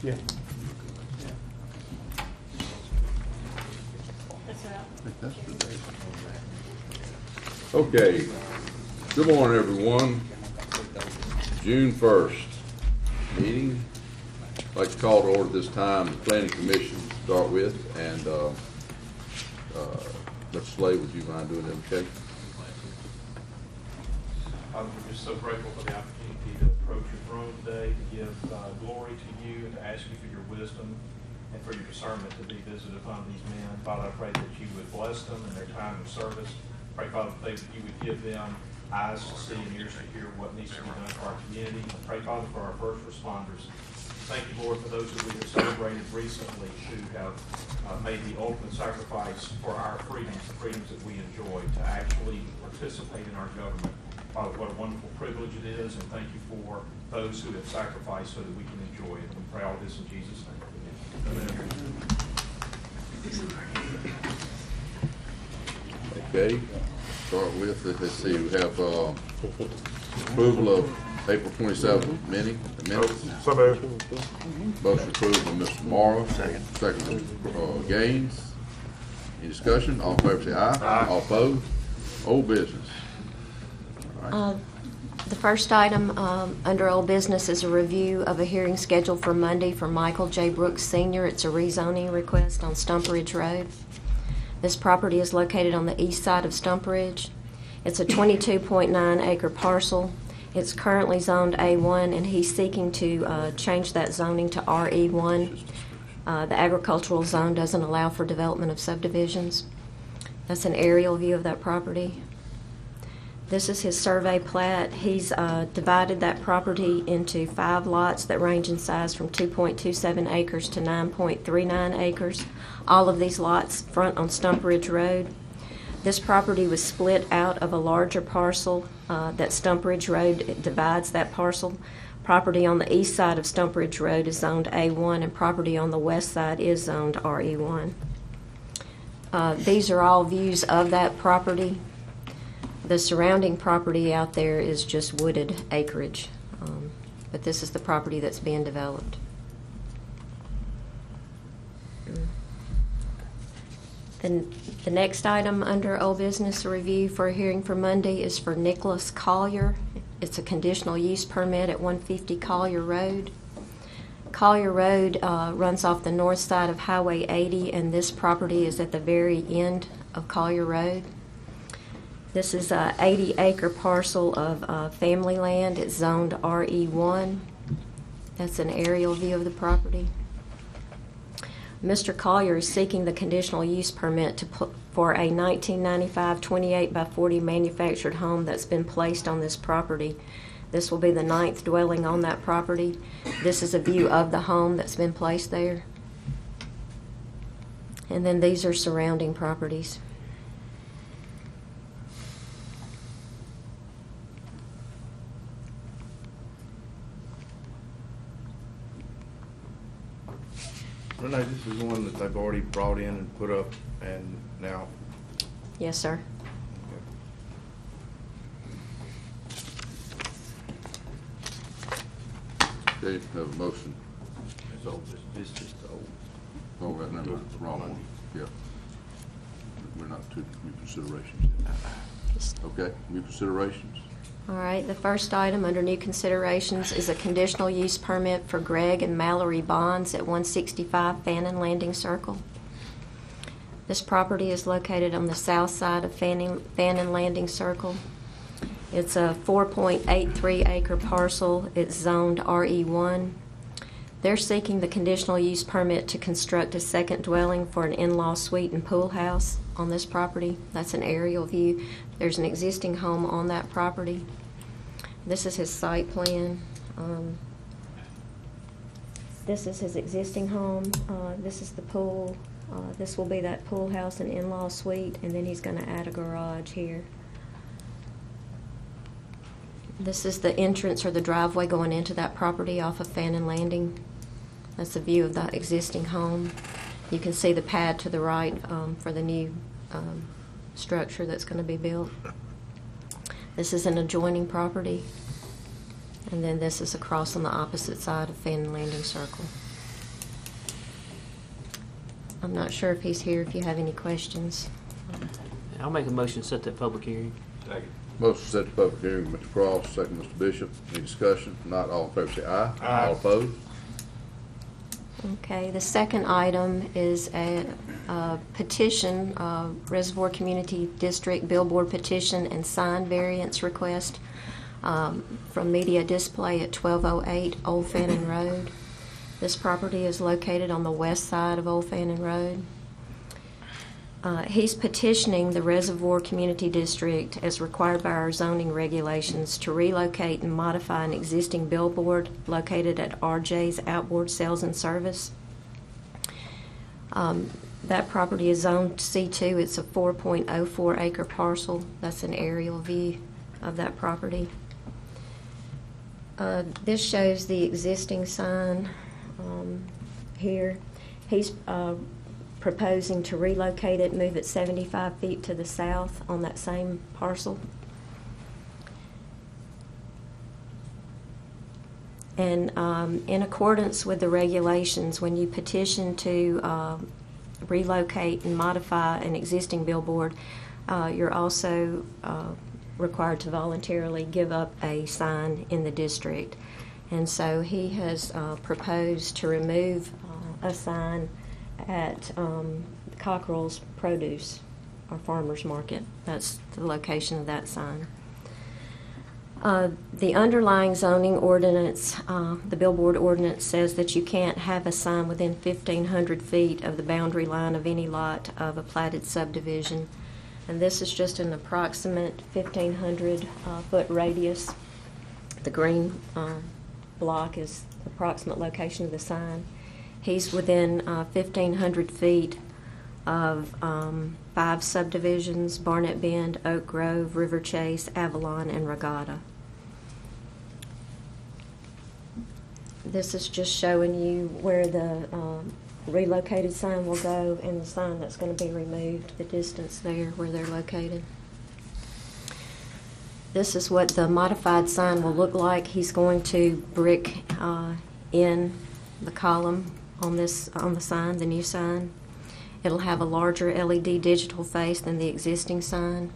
Yeah. Okay, good morning, everyone. June 1st meeting. I'd like to call to order this time the Planning Commission to start with, and Mr. Slade, would you mind doing that, okay? We're just so grateful for the opportunity to approach your throne today, to give glory to you, and to ask you for your wisdom and for your discernment to be visited upon these men. Father, I pray that you would bless them in their time of service. Pray, Father, that you would give them eyes to see and ears to hear what needs to be done for our community. I pray, Father, for our first responders. Thank you, Lord, for those that we have celebrated recently who have made the ultimate sacrifice for our freedoms, the freedoms that we enjoy, to actually participate in our government. Father, what a wonderful privilege it is, and thank you for those who have sacrificed so that we can enjoy it. And we pray all this in Jesus' name. Amen. Okay, start with, let's see, we have approval of April 27th minutes. So moved. Motion approved by Mr. Morrow. Second by Gaines. Any discussion? All in favor say aye. Aye. All opposed? Old business. The first item under old business is a review of a hearing scheduled for Monday for Michael J. Brooks Sr. It's a rezoning request on Stump Ridge Road. This property is located on the east side of Stump Ridge. It's a 22.9 acre parcel. It's currently zoned A1, and he's seeking to change that zoning to RE1. The agricultural zone doesn't allow for development of subdivisions. That's an aerial view of that property. This is his survey plat. He's divided that property into 5 lots that range in size from 2.27 acres to 9.39 acres. All of these lots front on Stump Ridge Road. This property was split out of a larger parcel that Stump Ridge Road divides that parcel. Property on the east side of Stump Ridge Road is zoned A1, and property on the west side is zoned RE1. These are all views of that property. The surrounding property out there is just wooded acreage, but this is the property that's being developed. Then the next item under old business review for a hearing for Monday is for Nicholas Collier. It's a conditional use permit at 150 Collier Road. Collier Road runs off the north side of Highway 80, and this property is at the very end of Collier Road. This is an 80-acre parcel of family land. It's zoned RE1. That's an aerial view of the property. Mr. Collier is seeking the conditional use permit for a 1995 28 by 40 manufactured home that's been placed on this property. This will be the 9th dwelling on that property. This is a view of the home that's been placed there. And then these are surrounding properties. Renee, this is the one that they've already brought in and put up, and now. Yes, sir. Okay, have a motion. It's old, it's just old. Oh, right, no, that's the wrong one. Yeah. We're not to new considerations yet. Okay, new considerations. All right, the first item under new considerations is a conditional use permit for Greg and Mallory Bonds at 165 Fannin Landing Circle. This property is located on the south side of Fannin Landing Circle. It's a 4.83 acre parcel. It's zoned RE1. They're seeking the conditional use permit to construct a second dwelling for an in-law suite and pool house on this property. That's an aerial view. There's an existing home on that property. This is his site plan. This is his existing home. This is the pool. This will be that pool house and in-law suite, and then he's going to add a garage here. This is the entrance or the driveway going into that property off of Fannin Landing. That's a view of the existing home. You can see the pad to the right for the new structure that's going to be built. This is an adjoining property. And then this is across on the opposite side of Fannin Landing Circle. I'm not sure if he's here, if you have any questions. I'll make a motion to set that public hearing. Motion to set the public hearing, Mr. Cross, second Mr. Bishop. Any discussion? Not all in favor say aye. Aye. All opposed? Okay, the second item is a petition, Reservoir Community District billboard petition and sign variance request from Media Display at 1208 Old Fannin Road. This property is located on the west side of Old Fannin Road. He's petitioning the Reservoir Community District, as required by our zoning regulations, to relocate and modify an existing billboard located at RJ's Outboard Sales and Service. That property is zoned C2. It's a 4.04 acre parcel. That's an aerial view of that property. This shows the existing sign here. He's proposing to relocate it, move it 75 feet to the south on that same parcel. And in accordance with the regulations, when you petition to relocate and modify an existing billboard, you're also required to voluntarily give up a sign in the district. And so he has proposed to remove a sign at Cockrell's Produce, or Farmer's Market. That's the location of that sign. The underlying zoning ordinance, the billboard ordinance, says that you can't have a sign within 1,500 feet of the boundary line of any lot of a platted subdivision. And this is just an approximate 1,500 foot radius. The green block is the approximate location of the sign. He's within 1,500 feet of 5 subdivisions: Barnett Bend, Oak Grove, River Chase, Avalon, and Regatta. This is just showing you where the relocated sign will go and the sign that's going to be removed, the distance there where they're located. This is what the modified sign will look like. He's going to brick in the column on the sign, the new sign. It'll have a larger LED digital face than the existing sign.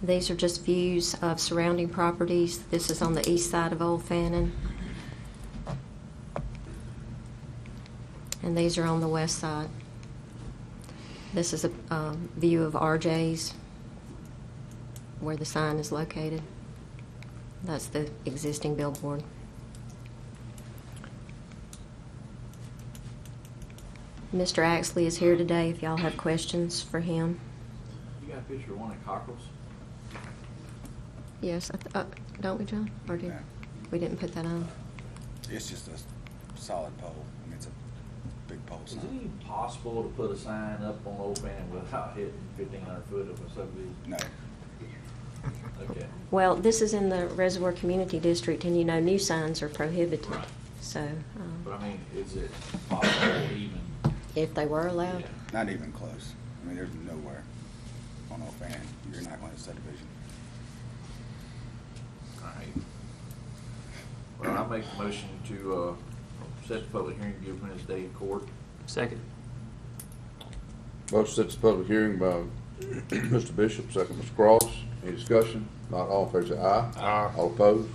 These are just views of surrounding properties. This is on the east side of Old Fannin. And these are on the west side. This is a view of RJ's, where the sign is located. That's the existing billboard. Mr. Axley is here today if y'all have questions for him. You got a picture of one at Cockrell's? Yes, don't we, John? Or did we didn't put that on? It's just a solid pole. I mean, it's a big pole Is it sign. even possible to put a sign up on Old Fannin without hitting 1,500 foot of a subdivision? No. Okay. Well, this is in the Reservoir Community District, and you know new signs are prohibited. Right. So, But I mean, is it possible even? if they were allowed. Yeah. Not even close. I mean, there's nowhere on Old Fannin you're not going to subdivision. All right. Well, I make the motion to set the public hearing, give him his day in court. Second. Motion sets the public hearing by Mr. Bishop, second Mr. Cross. Any discussion? Not all in favor say aye. Aye. All opposed?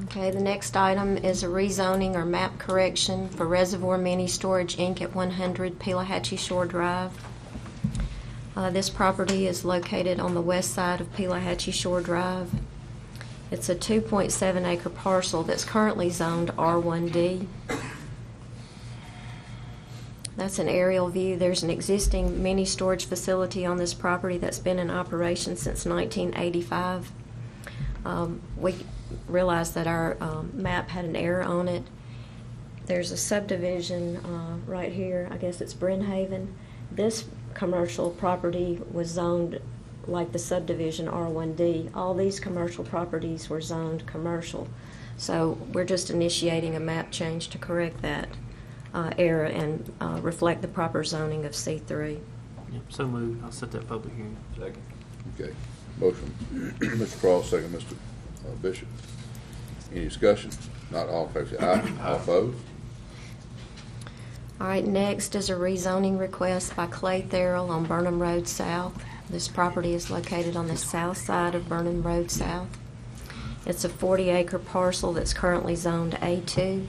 Okay, the next item is a rezoning or map correction for Reservoir Mini Storage Inc. at 100 Pelahatchie Shore Drive. This property is located on the west side of Pelahatchie Shore Drive. It's a 2.7 acre parcel that's currently zoned R1D. That's an aerial view. There's an existing mini storage facility on this property that's been in operation since 1985. We realized that our map had an error on it. There's a subdivision right here. I guess it's Brenhaven. This commercial property was zoned like the subdivision R1D. All these commercial properties were zoned commercial. So we're just initiating a map change to correct that error and reflect the proper zoning of C3. Yep, so moved. I'll set that public hearing. Second. Okay. Motion, Mr. Cross, second Mr. Bishop. Any discussion? Not all in favor, say aye. All opposed? All right, next is a rezoning request by Clay Therrell on Burnham Road South. This property is located on the south side of Burnham Road South. It's a 40-acre parcel that's currently zoned A2.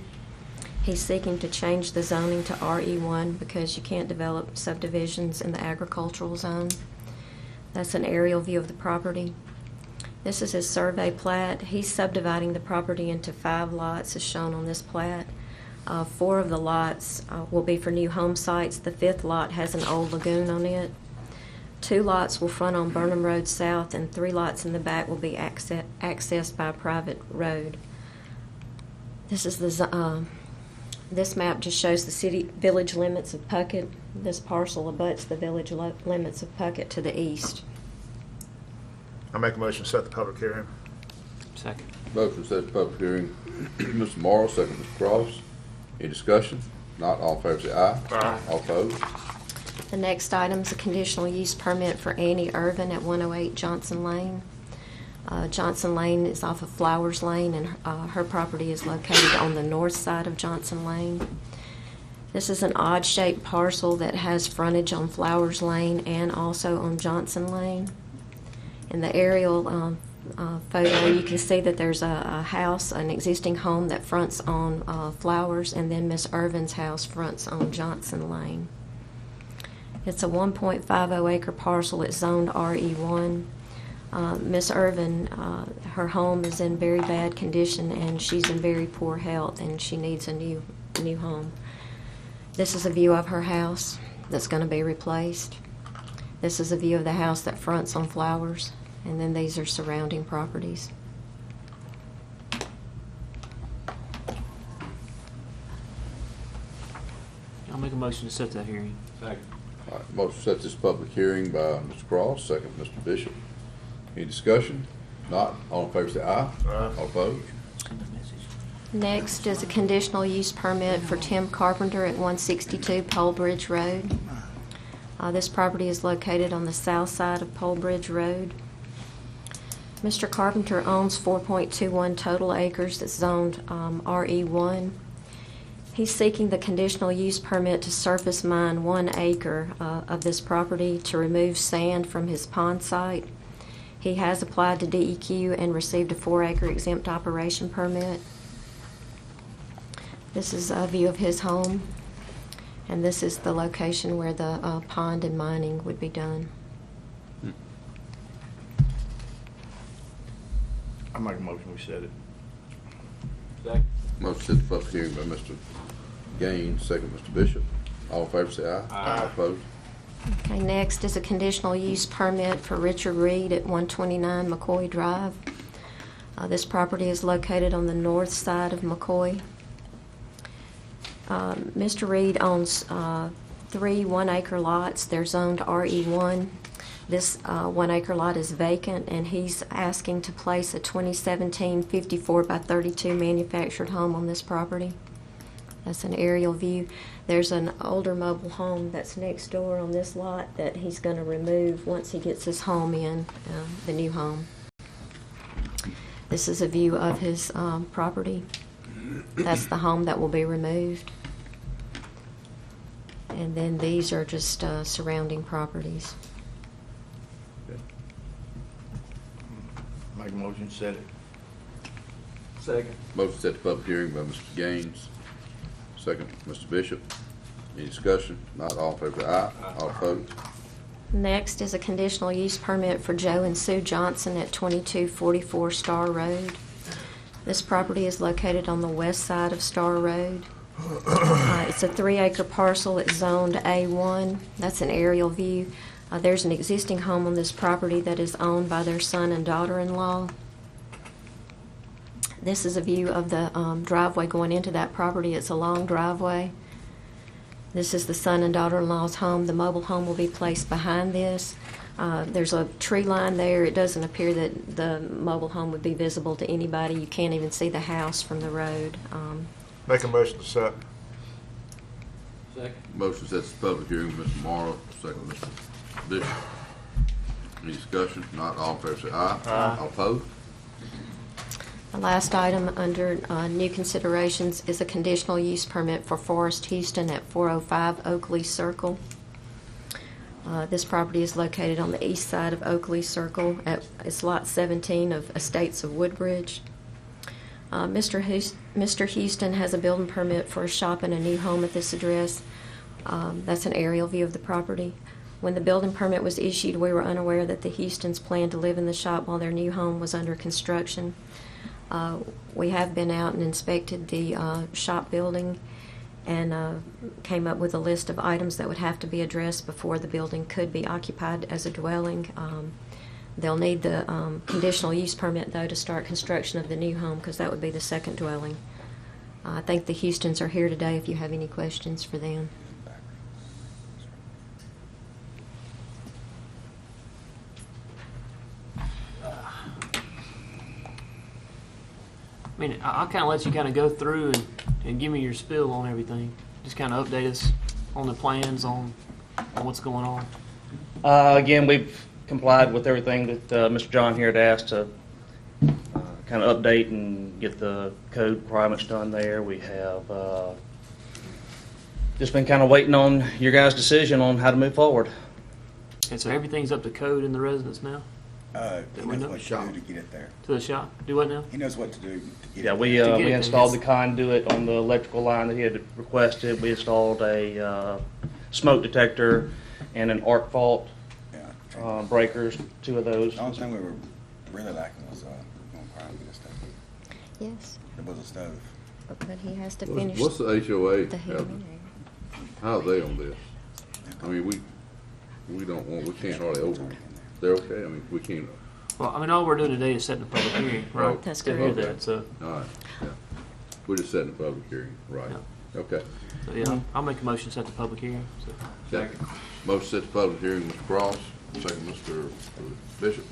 He's seeking to change the zoning to RE1 because you can't develop subdivisions in the agricultural zone. That's an aerial view of the property. This is his survey plat. He's subdividing the property into 5 lots as shown on this plat. 4 of the lots will be for new home sites. The 5th lot has an old lagoon on it. 2 lots will front on Burnham Road South, and 3 lots in the back will be accessed by a private road. This is the this map just shows the village limits of Puckett. This parcel abuts the village limits of Puckett to the east. I make a motion to set the public hearing. Second. Motion set the public hearing. Mr. Morrow, second Mr. Cross. Any discussion? Not all in favor, say aye. Aye. All opposed? The next item is a conditional use permit for Annie Irvin at 108 Johnson Lane. Johnson Lane is off of Flowers Lane, and her property is located on the north side of Johnson Lane. This is an odd-shaped parcel that has frontage on Flowers Lane and also on Johnson Lane. In the aerial photo, you can see that there's a house, an existing home that fronts on Flowers, and then Miss Irvin's house fronts on Johnson Lane. It's a 1.50 acre parcel. It's zoned RE1. Miss Irvin, her home is in very bad condition, and she's in very poor health, and she needs a new home. This is a view of her house that's going to be replaced. This is a view of the house that fronts on Flowers, and then these are surrounding properties. I'll make a motion to set that hearing. Second. All right, motion set this public hearing by Mr. Cross, second Mr. Bishop. Any discussion? Not all in favor, say aye. Aye. All opposed? Send a message. Next is a conditional use permit for Tim Carpenter at 162 Pole Bridge Road. This property is located on the south side of Pole Bridge Road. Mr. Carpenter owns 4.21 total acres that's zoned RE1. He's seeking the conditional use permit to surface mine 1 acre of this property to remove sand from his pond site. He has applied to DEQ and received a 4-acre exempt operation permit. This is a view of his home, and this is the location where the pond and mining would be done. I make a motion, we set it. Second. Motion set the public hearing by Mr. Gaines, second Mr. Bishop. All in favor, say aye. Aye. All opposed? Okay, next is a conditional use permit for Richard Reed at 129 McCoy Drive. This property is located on the north side of McCoy. Mr. Reed owns 3 1-acre lots. They're zoned RE1. This 1-acre lot is vacant, and he's asking to place a 2017 54 by 32 manufactured home on this property. That's an aerial view. There's an older mobile home that's next door on this lot that he's going to remove once he gets his home in, the new home. This is a view of his property. That's the home that will be removed. And then these are just surrounding properties. Make a motion, set it. Second. Motion set the public hearing by Mr. Gaines, second Mr. Bishop. Any discussion? Not all in favor, say aye. All opposed? Next is a conditional use permit for Joe and Sue Johnson at 2244 Star Road. This property is located on the west side of Star Road. It's a 3-acre parcel. It's zoned A1. That's an aerial view. There's an existing home on this property that is owned by their son and daughter-in-law. This is a view of the driveway going into that property. It's a long driveway. This is the son and daughter-in-law's home. The mobile home will be placed behind this. There's a tree line there. It doesn't appear that the mobile home would be visible to anybody. You can't even see the house from the road. Make a motion to set. Second. Motion sets the public hearing by Mr. Morrow, second Mr. Bishop. Any discussion? Not all in favor, say aye. Aye. All opposed? The last item under new considerations is a conditional use permit for Forest Houston at 405 Oakley Circle. This property is located on the east side of Oakley Circle. It's lot 17 of Estates of Woodbridge. Mr. Houston has a building permit for a shop and a new home at this address. That's an aerial view of the property. When the building permit was issued, we were unaware that the Houstons planned to live in the shop while their new home was under construction. We have been out and inspected the shop building and came up with a list of items that would have to be addressed before the building could be occupied as a dwelling. They'll need the conditional use permit, though, to start construction of the new home, because that would be the second dwelling. I think the Houstons are here today if you have any questions for them. I mean, I'll kind of let you kind of go through and give me your spill on everything. Just kind of update us on the plans, on what's going on. Again, we've complied with everything that Mr. John here had asked to kind of update and get the code requirements done there. We have just been kind of waiting on your guys' decision on how to move forward. And so everything's up to code in the residence now? He we knows know? what to do to get it there. To the shop? Do what now? He knows what to do to get Yeah, it we there. get it installed the there. conduit on the electrical line that he had requested. We installed a smoke detector and an arc fault Yeah. breakers, 2 of those. The only thing we were really lacking was on fire with the stove. Yes, There was a stove. but he has to finish What's the HOA? the hearing. How are they on this? I mean, we can't hardly open them. They're okay? I mean, we can't, Well, I mean, all we're doing today is setting a public hearing, right? That's To hear correct. that, so, all right, yeah. We're just setting a public hearing, right? Okay. so yeah, I'll make a motion to set the public hearing. So. Second. Motion set the public hearing, Mr. Cross, second, Mr. Bishop.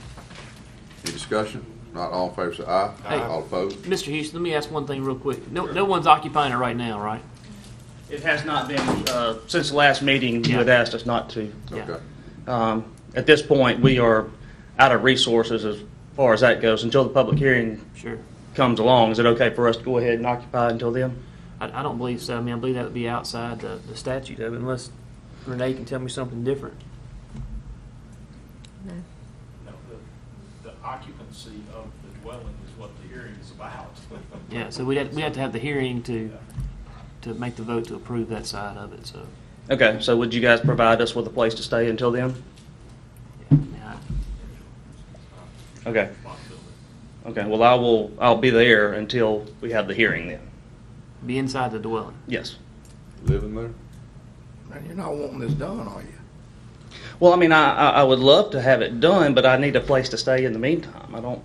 Any discussion? Not all in favor, say aye. Hey. All opposed? Mr. Houston, let me ask one thing real quick. No one's occupying it right now, right? It has not been, since the last meeting, you had asked us not to. Yeah. Okay. At this point, we are out of resources as far as that goes until the public hearing Sure. comes along. Is it okay for us to go ahead and occupy until then? I don't believe so. I mean, I believe that would be outside the statute of it, unless Renee can tell me something different. No. No, the occupancy of the dwelling is what the hearing is about. Yeah, so we have to have the hearing to make the vote to approve that side of it, so. Okay, so would you guys provide us with a place to stay until then? Yeah, Okay. Okay, well, I'll be there until we have the hearing then. be inside the dwelling. Yes. Living there? Man, you're not wanting this done, are you? Well, I mean, I would love to have it done, but I need a place to stay in the meantime. I don't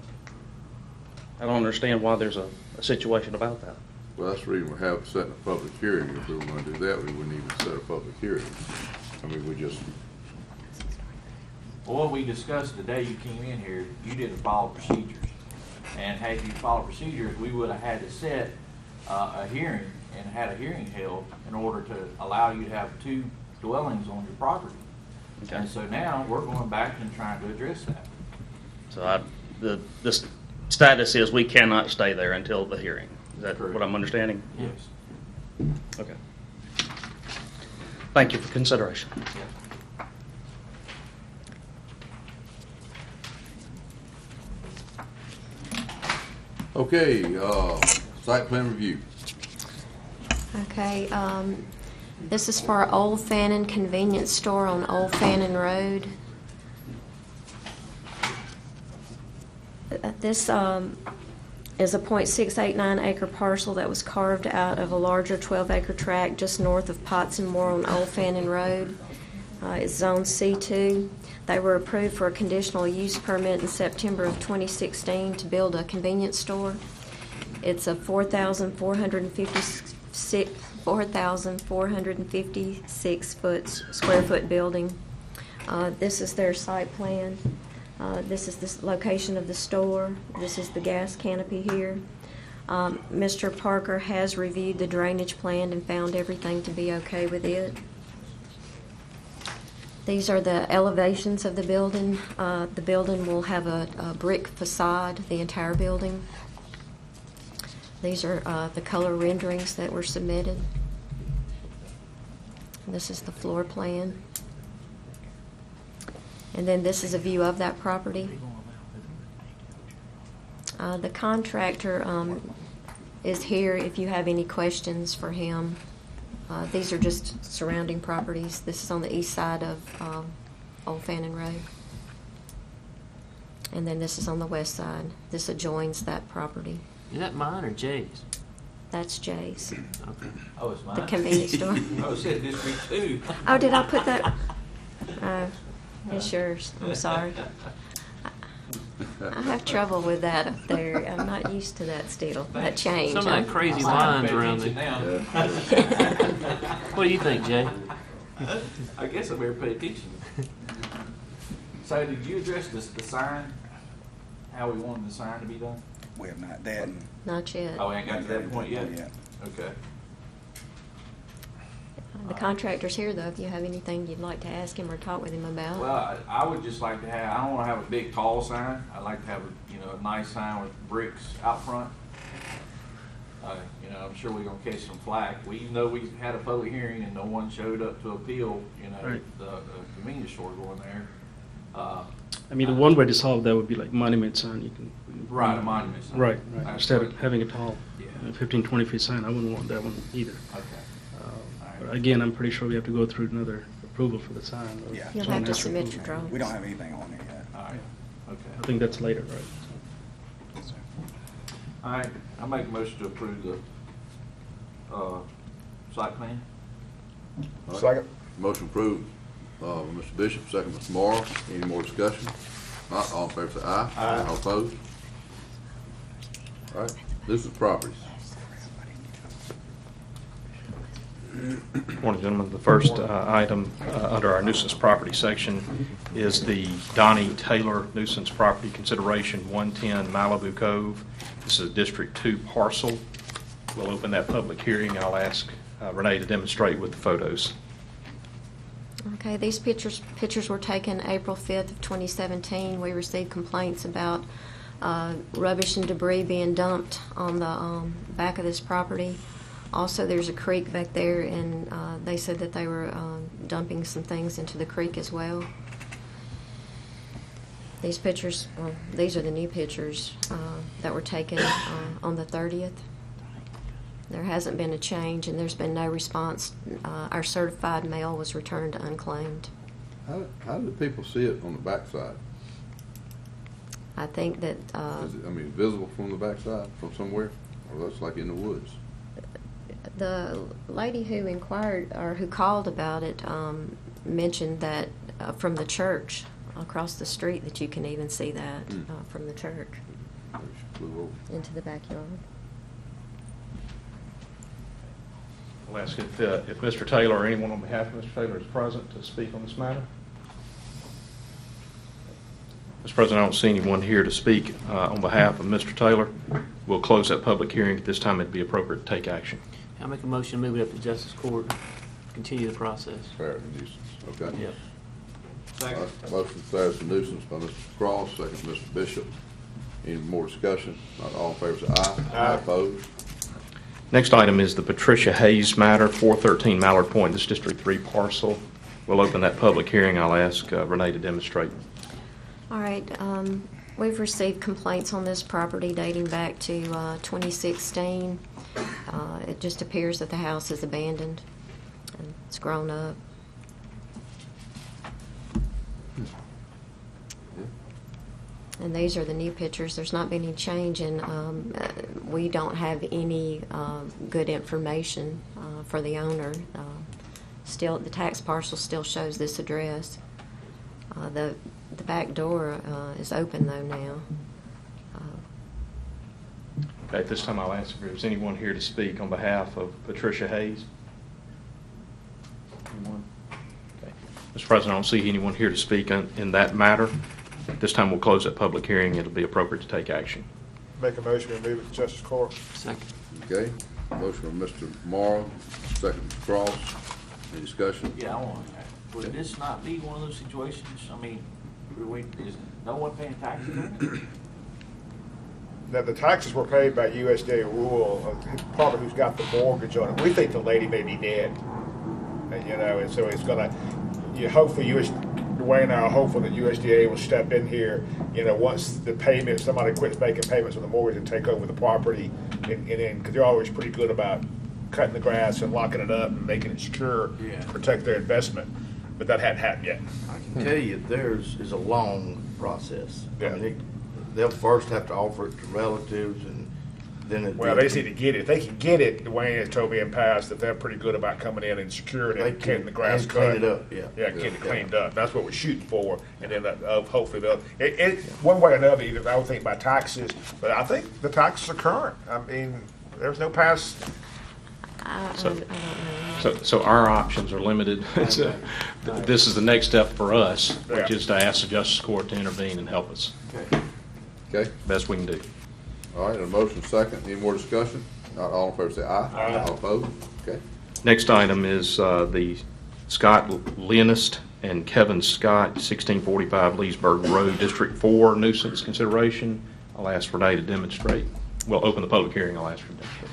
understand why there's a situation about that. Well, that's the reason we're setting a public hearing. If we were gonna do that, we wouldn't even set a public hearing. I mean, we just, Well, what we discussed the day you came in here, you didn't follow procedures. And had you followed procedures, we would have had to set a hearing and had a hearing held in order to allow you to have 2 dwellings on your property. Okay. And so now, we're going back and trying to address that. So the status is we cannot stay there until the hearing. Is that Correct. what I'm understanding? Yes. Okay. Thank you for consideration. okay, site plan review. Okay, this is for Old Fannin Convenience Store on Old Fannin Road. This is a .689 acre parcel that was carved out of a larger 12-acre tract just north of Potts and Moore on Old Fannin Road. It's zone C2. They were approved for a conditional use permit in September of 2016 to build a convenience store. It's a 4,456 square foot building. This is their site plan. This is the location of the store. This is the gas canopy here. Mr. Parker has reviewed the drainage plan and found everything to be okay with it. These are the elevations of the building. The building will have a brick facade, the entire building. These are the color renderings that were submitted. This is the floor plan. And then this is a view of that property. The contractor is here if you have any questions for him. These are just surrounding properties. This is on the east side of Old Fannin Road. And then this is on the west side. This adjoins that property. Is that mine or Jay's? That's Jay's, Okay. Oh, it's mine? the convenience store. Oh, it said District 2. Oh, did I put that? It's yours. I'm sorry. I have trouble with that up there. I'm not used to that still, that change. Some of that crazy lines around there. Now. What do you think, Jay? I guess I better pay attention. So did you address the sign? How we wanted the sign to be done? We have not, that and. Not yet. Oh, we ain't got to that point yet? Okay. The contractor's here, though, if you have anything you'd like to ask him or talk with him about. Well, I would just like to have, I don't want to have a big tall sign. I'd like to have a nice sign with bricks out front. I'm sure we're gonna catch some flack. Even though we had a public hearing and no one showed up to appeal, Right. the convenience store going there. I mean, the one way to solve that would be like monument sign. You can. Right, a monument sign. Right. That's Instead right. of having a tall, Yeah. 15, 20 feet sign, I wouldn't want that one either. Okay. But again, I'm pretty sure we have to go through another approval for the sign. or Yeah. You'll someone have to has submit approve your it. drawings. We don't have anything on there yet. All right. I Okay. think that's later, right? So. All right. I make a motion to approve the site plan. All right. Second. Motion approved, Mr. Bishop, second, Mr. Morrow. Any more discussion? Not all in favor, say aye. Aye. All opposed? All right, this is properties. Morning, gentlemen. The first item under our nuisance property section is the Donnie Taylor nuisance property consideration, 110 Malibu Cove. This is a District 2 parcel. We'll open that public hearing. I'll ask Renee to demonstrate with the photos. Okay, these pictures were taken April 5th of 2017. We received complaints about rubbish and debris being dumped on the back of this property. Also, there's a creek back there, and they said that they were dumping some things into the creek as well. These pictures, these are the new pictures that were taken on the 30th. There hasn't been a change, and there's been no response. Our certified mail was returned unclaimed. How do people see it on the backside? I think that Is it, visible from the backside, from somewhere? Or that's like in the woods? the lady who inquired or who called about it mentioned that from the church across the street that you can even see that from the church She flew over. into the backyard. I'll ask if Mr. Taylor or anyone on behalf of Mr. Taylor is present to speak on this matter. Mr. President, I don't see anyone here to speak on behalf of Mr. Taylor. We'll close that public hearing. At this time, it'd be appropriate to take action. I'll make a motion to move it up to Justice Court, continue the process. Fair and nuisance, okay? Yep. Second. Motion declares a nuisance by Mr. Cross, second Mr. Bishop. Any more discussion? Not all in favor, say aye. Aye. Opposed? Next item is the Patricia Hayes matter, 413 Mallard Point, this District 3 parcel. We'll open that public hearing. I'll ask Renee to demonstrate. All right, we've received complaints on this property dating back to 2016. It just appears that the house is abandoned and it's grown up. And these are the new pictures. There's not been any change, and we don't have any good information for the owner. Still, the tax parcel still shows this address. The back door is open though now. Okay, at this time, I'll ask if there's anyone here to speak on behalf of Patricia Hayes. Anyone? Okay. Mr. President, I don't see anyone here to speak in that matter. At this time, we'll close that public hearing. It'll be appropriate to take action. Make a motion to move it to Justice Court. Second. Okay, motion from Mr. Morrow, second Mr. Cross. Any discussion? Yeah, I want to. Would this not be one of those situations? I mean, is no one paying taxes on it? that the taxes were paid by USDA rule, probably who's got the mortgage on it. We think the lady may be dead, and so it's gonna. Hopefully, Dwayne and I are hopeful that USDA will step in here. Once the payment, somebody quits making payments on the mortgage and take over the property, and then because they're always pretty good about cutting the grass and locking it up and making it secure, protect their investment. But that hadn't happened yet. I can tell you, theirs is a long process. Yeah. I mean, they'll first have to offer it to relatives, and then it. Well, they just need to get it. If they can get it, Dwayne has told me in past that they're pretty good about coming in and securing it, getting the grass and cut. clean it up, yeah. Yeah, getting it cleaned up. That's what we're shooting for. And then hopefully one way or another, either I would think by taxes, but I think the taxes are current. I mean, there's no past. I don't know. So our options are limited. This is the next step for us, which Yeah. is to ask the Justice Court to intervene and help us. Okay, Best we can do. all right, a motion second. Any more discussion? Not all in favor, say aye. Aye. All opposed? Okay. Next item is the Scott Leonist and Kevin Scott, 1645 Leesburg Road, District 4 nuisance consideration. I'll ask Renee to demonstrate. We'll open the public hearing. I'll ask her to demonstrate.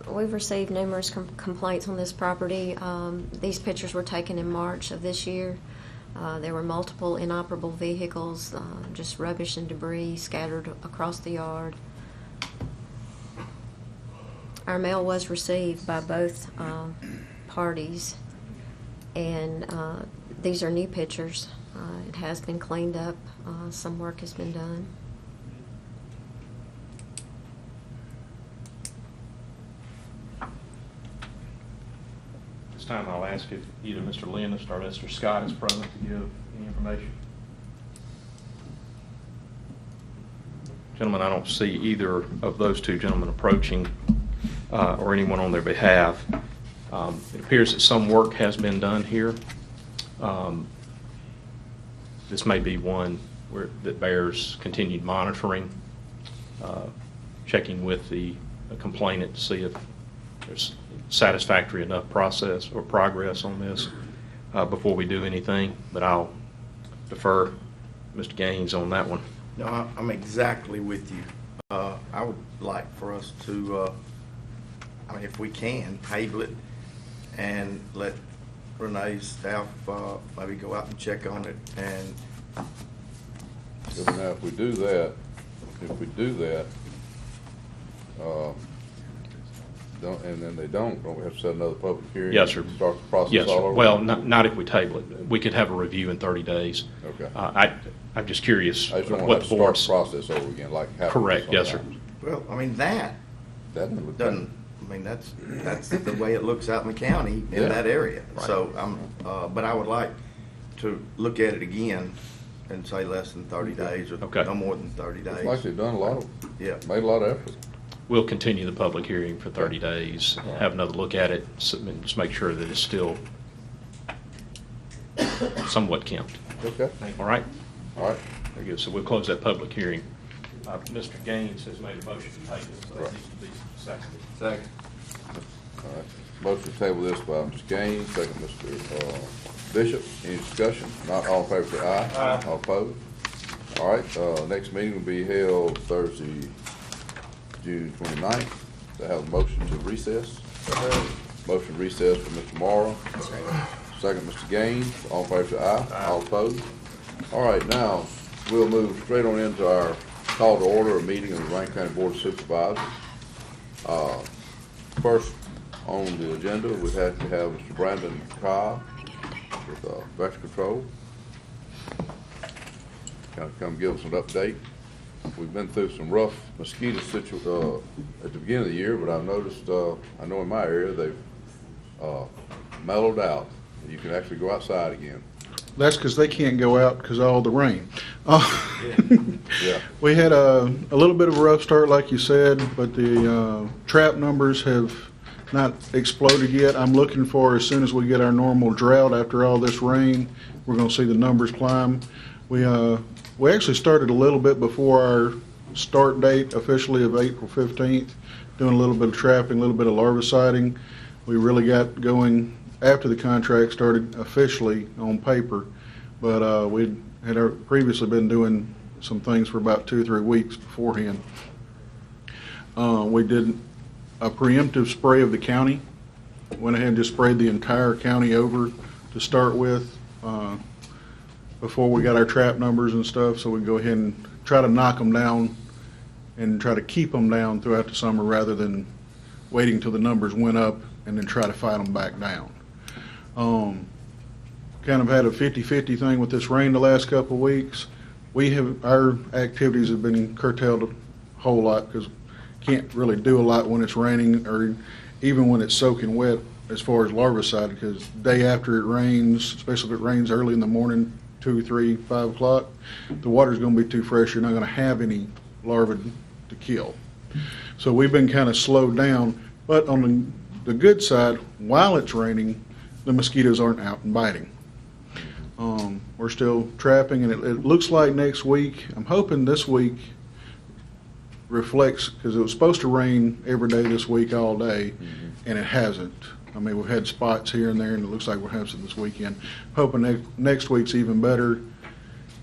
We've received numerous complaints on this property. These pictures were taken in March of this year. There were multiple inoperable vehicles, just rubbish and debris scattered across the yard. Our mail was received by both parties, and these are new pictures. It has been cleaned up. Some work has been done. This time I'll ask if either Mr. Leonist or Mr. Scott is present to give any information. Gentlemen, I don't see either of those two gentlemen approaching or anyone on their behalf. It appears that some work has been done here. This may be one that bears continued monitoring, checking with the complainant to see if there's satisfactory enough process or progress on this before we do anything, but I'll defer Mr. Gaines on that one. No, I'm exactly with you. I would like for us to, I mean, if we can, table it and let Renee's staff maybe go out and check on it. And So now, if we do that, and then they don't we have to set another public hearing? Yes, sir. Start the process Yes, all sir. over? Well, not if we table it. We could have a review in 30 days. Okay. I'm just curious I just don't what want the to start board's... the process over again, like happened. Correct, yes, sir. sometimes. well, I mean, that That doesn't look doesn't, I mean, that's the way it looks out in the county in Yeah. that area. So but I would like to look at it again and say less than 30 days or Okay. no more than 30 It's days. like they've done Yeah. made a lot of effort. We'll continue the public hearing for 30 days, have another look at it, and just make sure that it's still somewhat kempt. Okay, All right? all right. Very good. So we'll close that public hearing. Mr. Gaines has made a motion to take it, so that Right. needs to be seconded. Second. All right. Motion to table this by Mr. Gaines, second Mr. Bishop. Any discussion? Not all in favor, say aye. Aye. All opposed? All right, next meeting will be held Thursday, June 29th. To have a motion to recess. Motion to recess for Mr. Morrow. Second, Mr. Gaines. All in favor, say aye. All opposed? All right, now, we'll move straight on into our call to order, a meeting of the Rankin County Board of Supervisors. First on the agenda, we have to have Mr. Brandon Cobb with Vector Control. Kind of come give us an update. We've been through some rough mosquito at the beginning of the year, but I've noticed, I know in my area, they've mellowed out. You can actually go outside again. That's because they can't go out because of all the rain. Yeah. We had a little bit of a rough start, like you said, but the trap numbers have not exploded yet. I'm looking for, as soon as we get our normal drought after all this rain, we're going to see the numbers climb. We actually started a little bit before our start date officially of April 15th, doing a little bit of trapping, a little bit of larviciding. We really got going after the contract started officially on paper, but we had previously been doing some things for about 2 or 3 weeks beforehand. We did a preemptive spray of the county. Went ahead and just sprayed the entire county over to start with before we got our trap numbers and stuff, so we can go ahead and try to knock them down and try to keep them down throughout the summer rather than waiting till the numbers went up and then try to fight them back down. Kind of had a 50-50 thing with this rain the last couple of weeks. Our activities have been curtailed a whole lot because can't really do a lot when it's raining or even when it's soaking wet as far as larvicide, because day after it rains, especially if it rains early in the morning, 2, 3, 5 o'clock, the water's going to be too fresh. You're not going to have any larvae to kill. So we've been kind of slowed down, but on the good side, while it's raining, the mosquitoes aren't out and biting. We're still trapping, and it looks like next week, I'm hoping this week reflects, because it was supposed to rain every day this week all day, and it hasn't. I mean, we've had spots here and there, and it looks like we'll have some this weekend. Hoping next week's even better,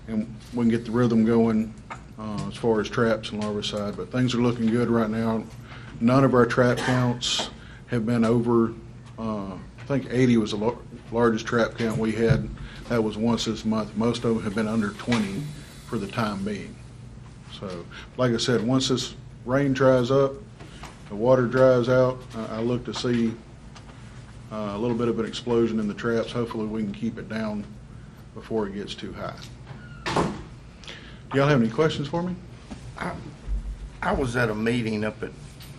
and we can get the rhythm going as far as traps and larvicide. But things are looking good right now. None of our trap counts have been over, I think 80 was the largest trap count we had. That was once this month. Most of them have been under 20 for the time being. So, like I said, once this rain dries up, the water dries out, I look to see a little bit of an explosion in the traps. Hopefully we can keep it down before it gets too high. Do y'all have any questions for me? I was at a meeting up at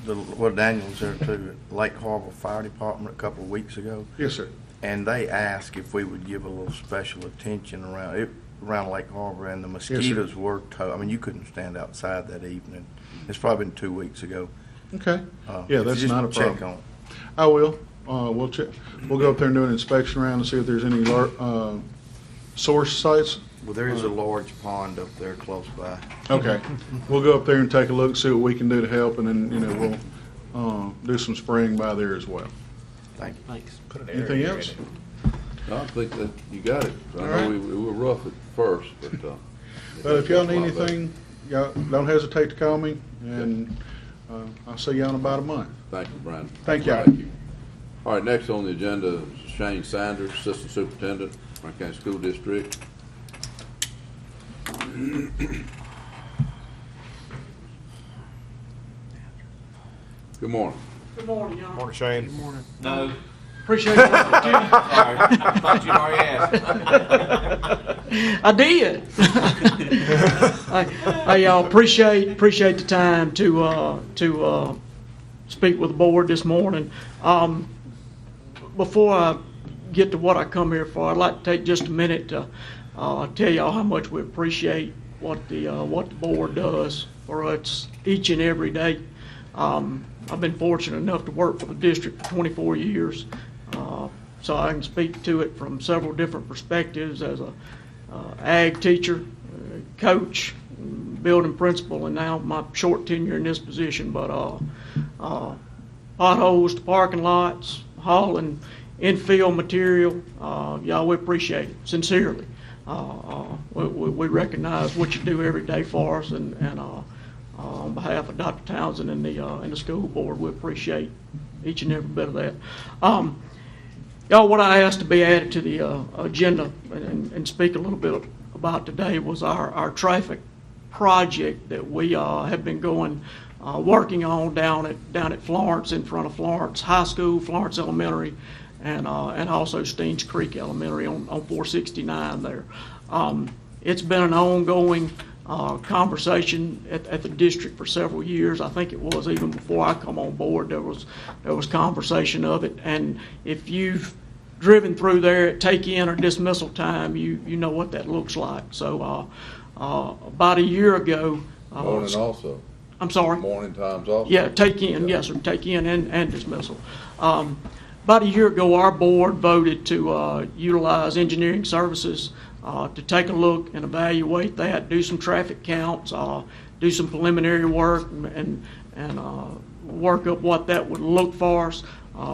Daniel's there too, at Lake Harbor Fire Department a couple of weeks ago. Yes, sir. And they asked if we would give a little special attention around Lake Harbor, and the mosquitoes were I mean, you couldn't stand outside that evening. It's probably been 2 weeks ago. Okay. Yeah, that's not a problem. Check on it. I will. We'll check. We'll go up there and do an inspection around and see if there's any source sites. Well, there is a large pond up there close by. Okay. We'll go up there and take a look, see what we can do to help, and then, we'll do some spraying by there as well. Thank you. Thanks. Anything else? No, I think that you got it. I All know right. we were rough at first, but. But if y'all need anything, y'all don't hesitate to call me, and I'll see y'all in about a month. Thank you, Brandon. Thank y'all. Thank you. All right, next on the agenda is Shane Sanders, Assistant Superintendent, Rankin County School District. Good morning. Good morning, y'all. Morning, Shane. Good morning. No. Appreciate the opportunity. Sorry, I thought you'd already asked. I did. I appreciate the time to speak with the board this morning. Before I get to what I come here for, I'd like to take just a minute to tell y'all how much we appreciate what the board does for us each and every day. I've been fortunate enough to work for the district for 24 years, so I can speak to it from several different perspectives as a ag teacher, coach, building principal, and now my short tenure in this position. But potholes to parking lots, hauling infield material, y'all, we appreciate it sincerely. We recognize what you do every day for us, and on behalf of Dr. Townsend and the school board, we appreciate each and every bit of that. Y'all, what I asked to be added to the agenda and speak a little bit about today was our traffic project that we have been working on down at Florence, in front of Florence High School, Florence Elementary, and also Steens Creek Elementary on 469 there. It's been an ongoing conversation at the district for several years. I think it was even before I come on board. There was conversation of it, and if you've driven through there at take-in or dismissal time, you know what that looks like. So about a year ago, Morning also. I'm sorry. Morning times also. Yeah, take-in, yes, sir, take-in and dismissal. About a year ago, our board voted to utilize engineering services to take a look and evaluate that, do some traffic counts, do some preliminary work, and work up what that would look for us.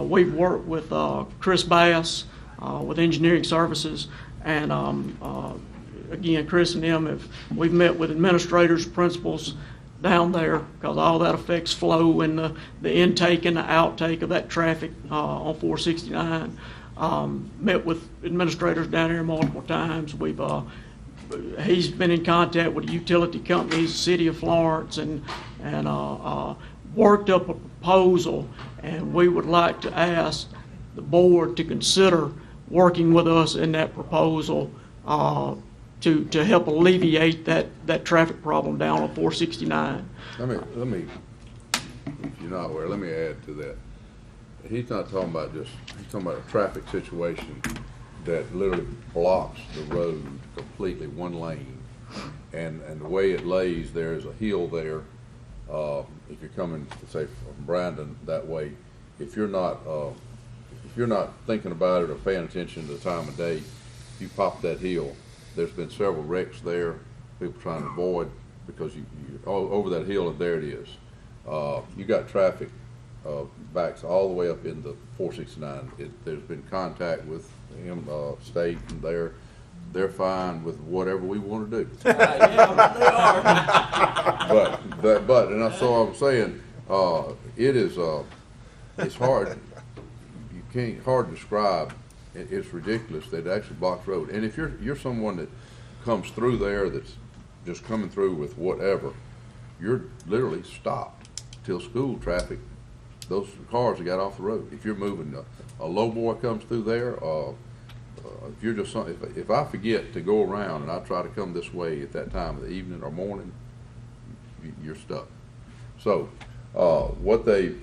We've worked with Chris Bass with engineering services, and again, Chris and them we've met with administrators, principals down there, because all that affects flow and the intake and the outtake of that traffic on 469. Met with administrators down there multiple times. He's been in contact with the utility companies, the city of Florence, and worked up a proposal, and we would like to ask the board to consider working with us in that proposal to help alleviate that traffic problem down on 469. Let me, if you're not aware, let me add to that. He's not talking about he's talking about a traffic situation that literally blocks the road completely, one lane. And the way it lays, there's a hill there. If you're coming, say, from Brandon that way, if you're not thinking about it or paying attention to the time of day, if you pop that hill, there's been several wrecks there, people trying to avoid, because you over that hill, and there it is. You got traffic backs all the way up into 469. There's been contact with him, state, and they're fine with whatever we want to do. Yeah, they are. But and that's all I'm saying. It is it's hard. You can't hard describe. It's ridiculous that it actually blocks road. And if you're someone that comes through there that's just coming through with whatever, you're literally stopped till school traffic. Those cars that got off the road. If you're moving, a low boy comes through there. If you're just if I forget to go around and I try to come this way at that time of the evening or morning, you're stuck. So what they,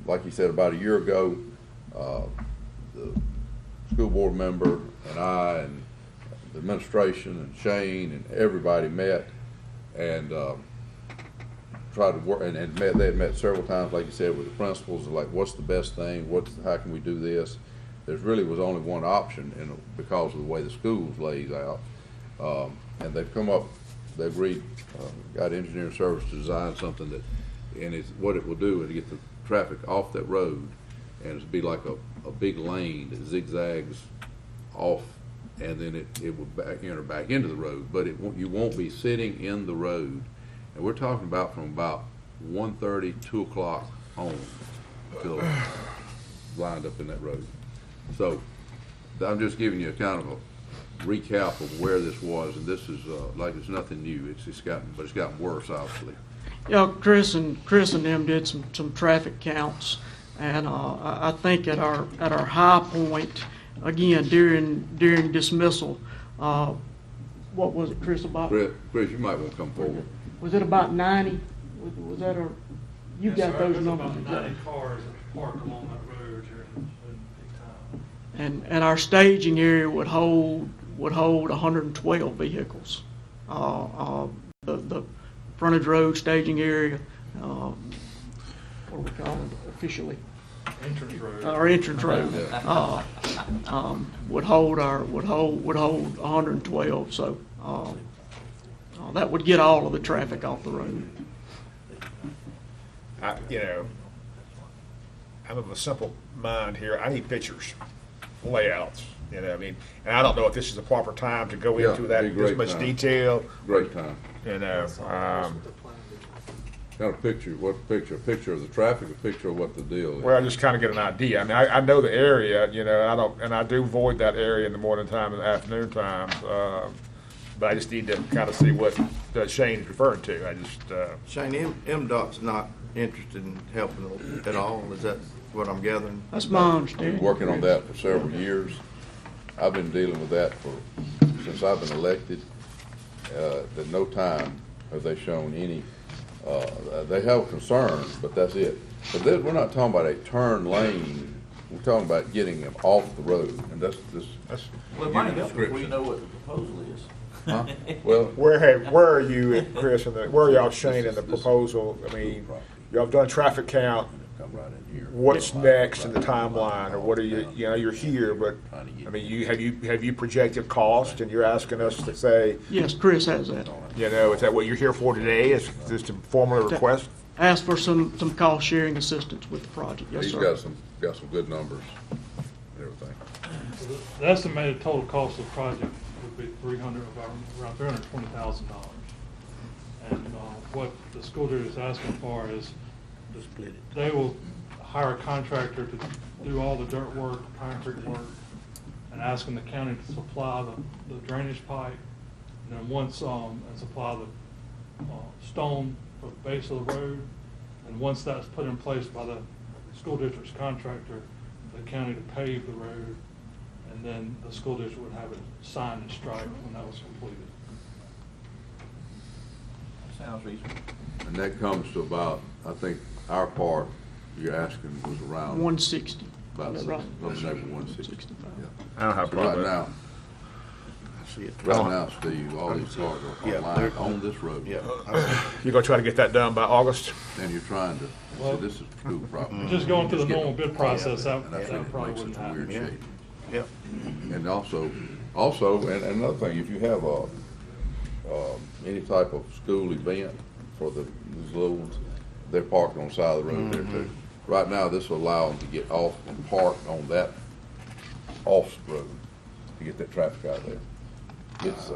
like you said, about a year ago, the school board member and I and the administration and Shane and everybody met and tried to work and they had met several times, like you said, with the principals, like what's the best thing, how can we do this? There really was only one option, and because of the way the schools lays out, and they've come up, they agreed, got engineering service to design something that, and what it will do is get the traffic off that road, and it'll be like a big lane that zigzags off, and then it will enter back into the road, but you won't be sitting in the road, and we're talking about from about 1:30, 2 o'clock on until lined up in that road. So I'm just giving you a kind of a recap of where this was, and this is like it's nothing new. It's gotten worse, obviously. Yeah, Chris and them did some traffic counts, and I think at our high point, again during dismissal, what was it, Chris? About Chris, you might want to come forward. Was it about 90? Was that a? You Yes, got sir. those There's numbers? about 90 cars that parked along that road during peak time. And our staging area would hold 112 vehicles. The frontage road staging area, what do we call it officially? Entrance road. Our entrance road would hold 112. So that would get all of the traffic off the road. I'm of a simple mind here. I need pictures, layouts. I mean, and I don't know if this is the proper time to go into that this much detail. Great time. Kind of picture, what picture? A picture of the traffic, a picture of what the deal is. Well, I just kind of get an idea. I mean, I know the area, and I do void that area in the morning time and the afternoon times. But I just need to kind of see what Shane is referring to. I just Shane, MDOT's not interested in helping at all. Is that what I'm gathering? That's my Been understanding. working on that for several years. I've been dealing with that since I've been elected. At no time have they shown any. They have concerns, but that's it. But we're not talking about a turn lane. We're talking about getting them off the road, and that's Well, it might help if we know what the proposal is. Huh? Well, where are you, Chris? Where are y'all, Shane, in the proposal? I mean, y'all have done traffic count. come right in here. What's next in the timeline, or what are you? You're here, but I mean, have you projected cost, and you're asking us to say, Yes, Chris has that. is that what you're here for today? Is this a formal request? Ask for some cost sharing assistance with the project. Yes, He's sir. got some good numbers and everything. The estimated total cost of the project would be around $320,000. And what the school district is asking for is they will hire a contractor to do all the dirt work, concrete work, and asking the county to supply the drainage pipe, and then once and supply the stone for the base of the road. And once that's put in place by the school district's contractor, the county to pave the road, and then the school district would have it signed and striped when that was completed. Sounds reasonable. And that comes to about, I think, our part, you're asking was around. 160. About Is that right? a little over 160. Yeah. I don't have a So problem right with now, I see it. right now, Steve, all these cars are Yeah, online they're- on this road. Yeah. I see. You're gonna try to get that done by August? And you're trying to, Well, so this is true property. Just going through the Just normal getting- bid process, And that's that what probably makes wouldn't such a weird happen. shape. Yep. And also, and another thing, if you have any type of school event for these little ones, they're parked on the side of the road there too. Right now, this will allow them to get off and park on that off road to get that traffic out of there. It's,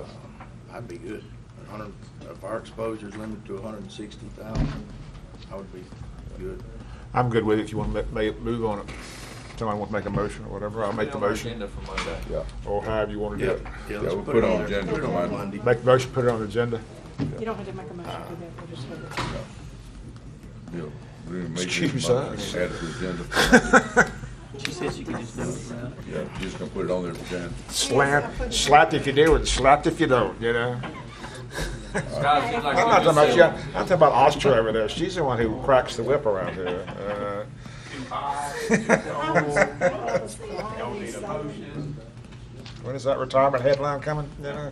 I'd be good. 100, if our exposure is limited to 160,000, I would be good. I'm good with it if you want to move on it. Somebody want to make a motion or whatever, I'll make the motion. Agenda for Monday. yeah, Or however you want to do it. yeah, let's we'll put it on the there. agenda Put it for on Monday. Make the motion, put it on the agenda. You don't have to make a motion to do that, we'll just have it. Yeah, we're gonna make Excuse this Monday, us. add it to the agenda. She says you can just do it, right? Yeah, you're just gonna put it on there for Jan. Slapped if you do it, slapped if you don't, you know? Scott, it seems like I'm we not talking just about you. said- I'm talking about Austria over there. She's the one who cracks the whip around here. When is that retirement headline coming? You know?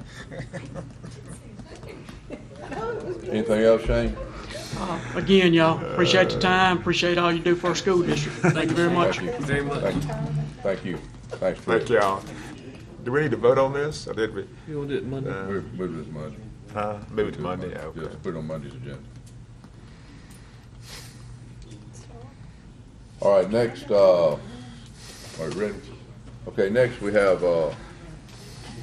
Anything else, Shane? Again, y'all, appreciate the time, appreciate all you do for our school district. Thank you very much. Thank you very much. Thank you. Thanks, Thank Chris. y'all. Do we need to vote on this, or did we? You want to do it Monday? We're moving this Monday. Move it to Monday, yeah, okay. Just put it on Monday's agenda. All right, next, are you ready? Okay, next we have,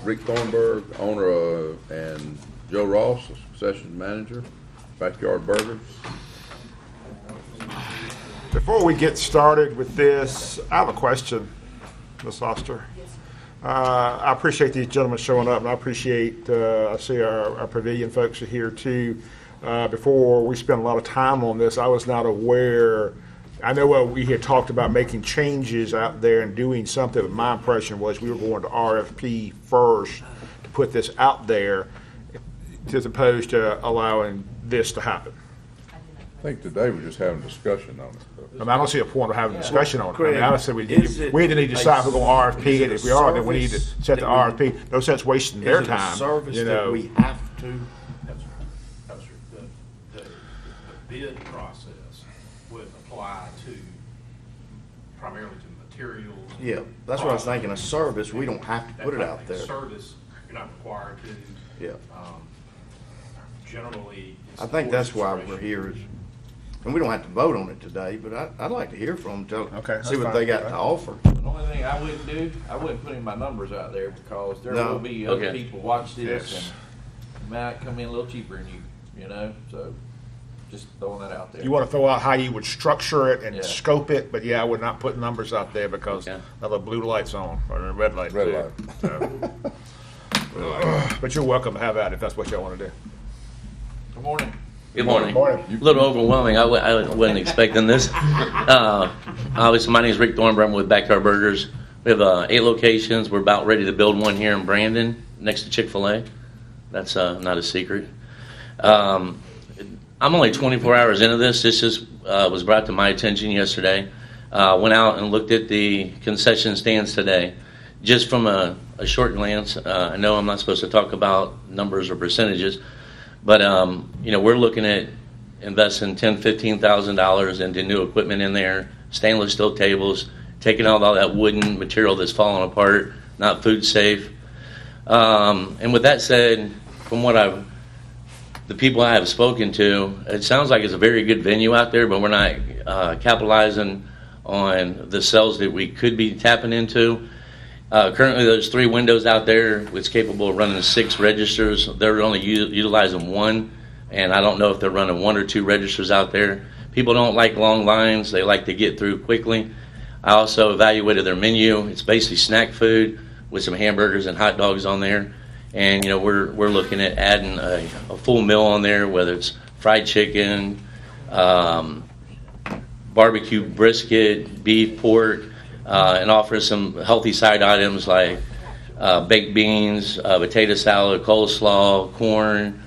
Rick Thornburg, owner and Joe Ross, sessions manager, Backyard Burgers. Before we get started with this, I have a question, Ms. Oster. I appreciate these gentlemen showing up, and I appreciate, I see our pavilion folks are here too. Before we spent a lot of time on this, I was not aware, I know we had talked about making changes out there and doing something, but my impression was we were going to RFP first to put this out there, as opposed to allowing this to happen. I think today we're just having a discussion on it. I mean, I don't see a point of having a discussion on it. I mean, Craig, I would say we is it either need to decide if we're going to RFP, and if we are, then we need to service set the that we- RFP. No sense wasting their Is it a time, service you that know. we have to? That's right. That's right. The bid process would apply to, primarily to materials. Yeah, that's what I was thinking, a service, we don't have to That put it type out of there. Service, you're not required to. Yeah. Generally. it's I the think board's that's why we're discretion. here is, and we don't have to vote on it today, but I'd like to hear from them, Okay, see that's what they fine. got to offer. The only thing I wouldn't do, I wouldn't put in my numbers out there because there No. will be other Okay. people watch this Yes. and might come in a little cheaper than you know, so just throwing that out there. You want to throw out how you would structure it and Yeah. scope it, but yeah, I would not put numbers out there because Okay. of the blue light's on, or the red light. Red too. light. So, but you're welcome to have that if that's what y'all want to do. Good morning. Good morning. Morning. A little overwhelming. I wasn't expecting this. Obviously, my name is Rick Thornburg. I'm with Backyard Burgers. We have 8 locations. We're about ready to build one here in Brandon next to Chick-fil-A. That's not a secret. I'm only 24 hours into this. This just was brought to my attention yesterday. Went out and looked at the concession stands today. Just from a short glance, I know I'm not supposed to talk about numbers or percentages, but we're looking at investing $10,000-$15,000 into new equipment in there, stainless steel tables, taking out all that wooden material that's falling apart, not food safe. And with that said, from what the people I have spoken to, it sounds like it's a very good venue out there, but we're not capitalizing on the sales that we could be tapping into. Currently, there's 3 windows out there. It's capable of running 6 registers. They're only utilizing 1, and I don't know if they're running 1 or 2 registers out there. People don't like long lines. They like to get through quickly. I also evaluated their menu. It's basically snack food with some hamburgers and hot dogs on there. And, we're looking at adding a full meal on there, whether it's fried chicken, barbecue brisket, beef, pork, and offer some healthy side items like baked beans, potato salad, coleslaw, corn,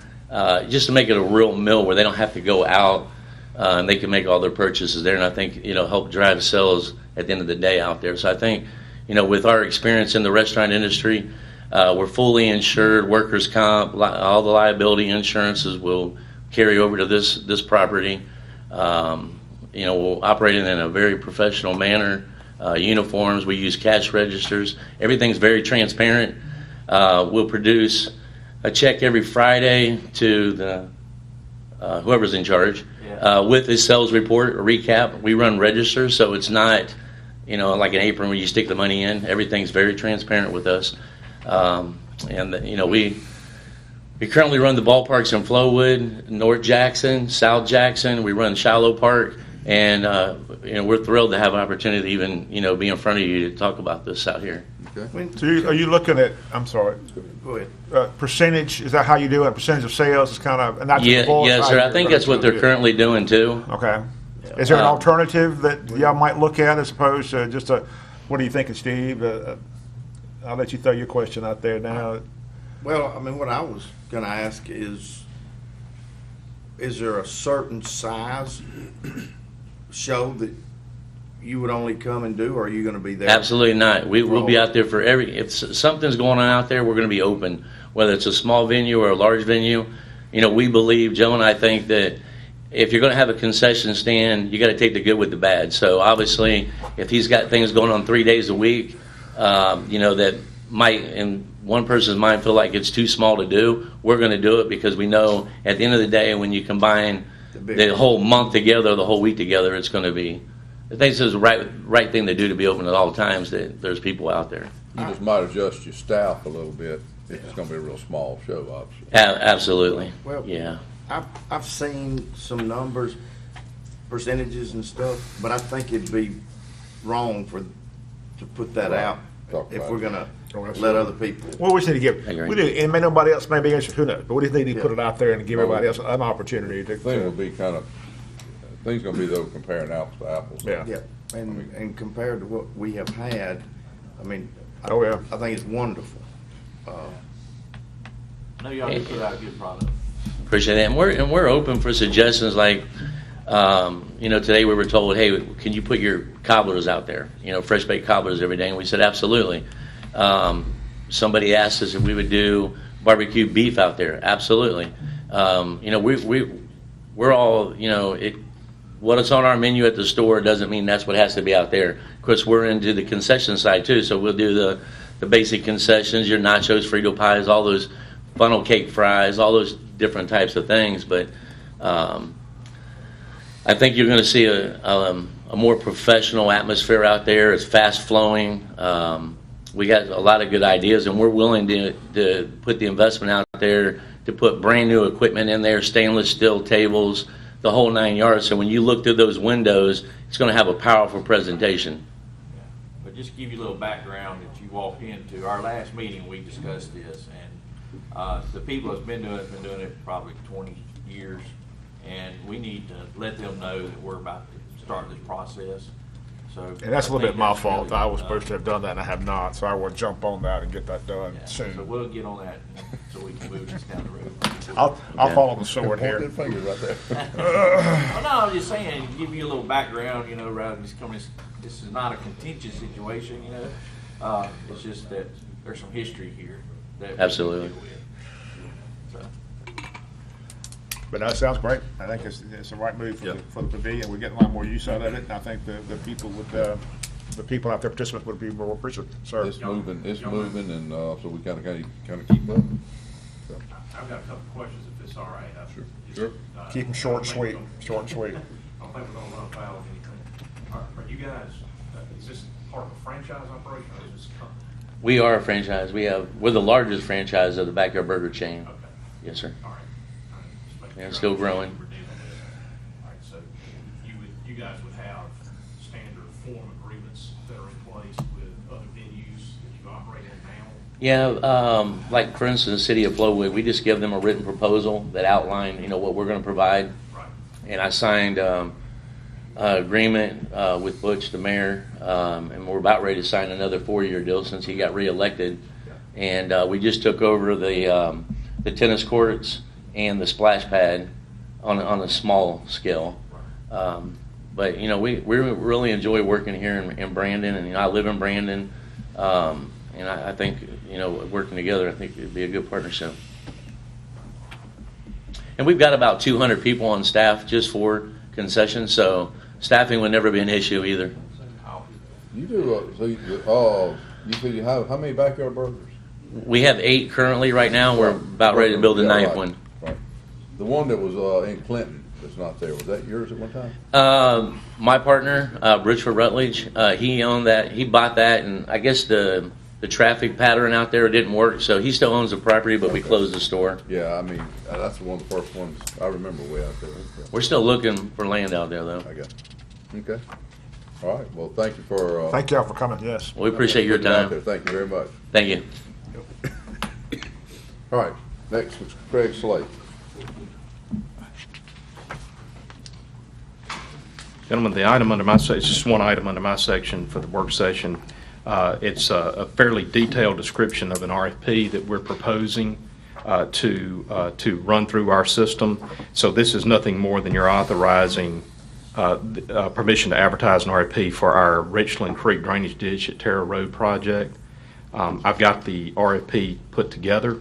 just to make it a real meal where they don't have to go out and they can make all their purchases there. And I think, help drive sales at the end of the day out there. So I think, with our experience in the restaurant industry, we're fully insured, workers' comp, all the liability insurances will carry over to this property. We'll operate it in a very professional manner. Uniforms, we use cash registers. Everything's very transparent. We'll produce a check every Friday to the whoever's in charge with his sales report, a recap. We run registers, so it's not, like an apron where you stick the money in. Everything's very transparent with us. We currently run the ballparks in Flowood, North Jackson, South Jackson. We run Shallow Park. And, we're thrilled to have an opportunity to even, be in front of you to talk about this out here. Okay. So are you looking at, I'm sorry, Go ahead. percentage, is that how you do it? Percentage of sales is kind of, not just the bulk Yes, side sir. I here, think but that's what it's they're good. currently doing, too. Okay. Is there an alternative that y'all might look at as opposed to just what are you thinking, Steve? I'll let you throw your question out there now. Well, what I was gonna ask is there a certain size show that you would only come and do, or are you gonna be there? Absolutely not. We'll be out there for if something's going on out there, we're going to be open, whether it's a small venue or a large venue. We believe, Joe and I think that if you're going to have a concession stand, you got to take the good with the bad. So obviously, if he's got things going on 3 days a week, that might, in one person's mind, feel like it's too small to do, we're going to do it because we know at the end of the day, when you combine the whole month together, the whole week together, it's going to be, I think it's the right thing to do to be open at all times, that there's people out there. You just might adjust your staff a little bit if it's going to be a real small show, obviously. Absolutely. Well, yeah. I've seen some numbers, percentages and stuff, but I think it'd be wrong to put that out if we're gonna let other people. Well, we just need to give, agree. we do, and may nobody else may be interested, who knows, but we just need to put it out there and give everybody else an opportunity to. Thing will be things going to be though comparing apples to apples. Yeah. Yeah, and compared to what we have had, Oh, yeah. I think it's wonderful. I know y'all can put out a good product. Appreciate that. And we're open for suggestions like, today we were told, hey, can you put your cobblers out there? Fresh baked cobblers every day. And we said, absolutely. Somebody asked us if we would do barbecue beef out there. Absolutely. We're all, what is on our menu at the store doesn't mean that's what has to be out there. Of course, we're into the concession side too, so we'll do the basic concessions, your nachos, Frito pies, all those funnel cake fries, all those different types of things. But I think you're going to see a more professional atmosphere out there. It's fast flowing. We got a lot of good ideas, and we're willing to put the investment out there to put brand new equipment in there, stainless steel tables, the whole 9 yards. So when you look through those windows, it's going to have a powerful presentation. But just to give you a little background that you walk into, our last meeting we discussed this, and the people that's been doing it have been doing it probably 20 years, and we need to let them know that we're about to start this process. So, And that's a little bit my fault. Really, I was supposed to have done that and I have not, so I will jump on that and get that done soon. So we'll get on that so we can move this down the road. I'll follow the sword here. Good finger right there. Well, no, I'm just saying, give you a little background, rather than just coming, this is not a contentious situation, it's just that there's some history here that Absolutely. we can deal with. So. But that sounds great. I think it's the right move for the pavilion. We're getting a lot more use out of it, and I think the people the people out there, participants, would be more appreciative. Sir. It's moving, and so we kind of keep up. So. I've got a couple of questions if it's all right. Sure. Keep them short and sweet. Short and sweet. I don't think we're gonna run afoul of anything. Are you guys, is this part of a franchise operation or is this We are a franchise. We're the largest franchise of the Backyard Burger chain. Okay. Yes, sir. All right. Just making Yeah, it's sure still I understand growing. what we're dealing with. All right, so you guys would have standard form agreements that are in place with other venues that you operate in now? Yeah, like for instance, the city of Flowood, we just give them a written proposal that outlined, what we're going to provide. Right. And I signed an agreement with Butch, the mayor, and we're about ready to sign another 4-year deal since he got reelected. And we just took over the tennis courts and the splash pad on a small scale. But we really enjoy working here in Brandon, and I live in Brandon, and I think working together, I think it'd be a good partnership. And we've got about 200 people on staff just for concessions, so staffing would never be an issue either. You do, you said you have, how many Backyard Burgers? We have 8 currently right now. We're about ready to build the 9th one. Right. The one that was in Clinton that's not there, was that yours at one time? My partner, Bridgeford Rutledge, he owned that. He bought that, and I guess the traffic pattern out there didn't work, so he still owns the property, but we closed the store. Yeah, I mean, that's one of the first ones I remember way out there. We're still looking for land out there, though. I got it. Okay. All right, well, thank you for... Thank y'all for coming, yes. We appreciate your putting it out time. there. Thank you very much. Thank you. All right, next is Craig Slate. Gentlemen, the item under my section, just one item under my section for the work session. It's a fairly detailed description of an RFP that we're proposing to run through our system. So this is nothing more than you're authorizing permission to advertise an RFP for our Richland Creek Drainage Ditch at Terra Road project. I've got the RFP put together,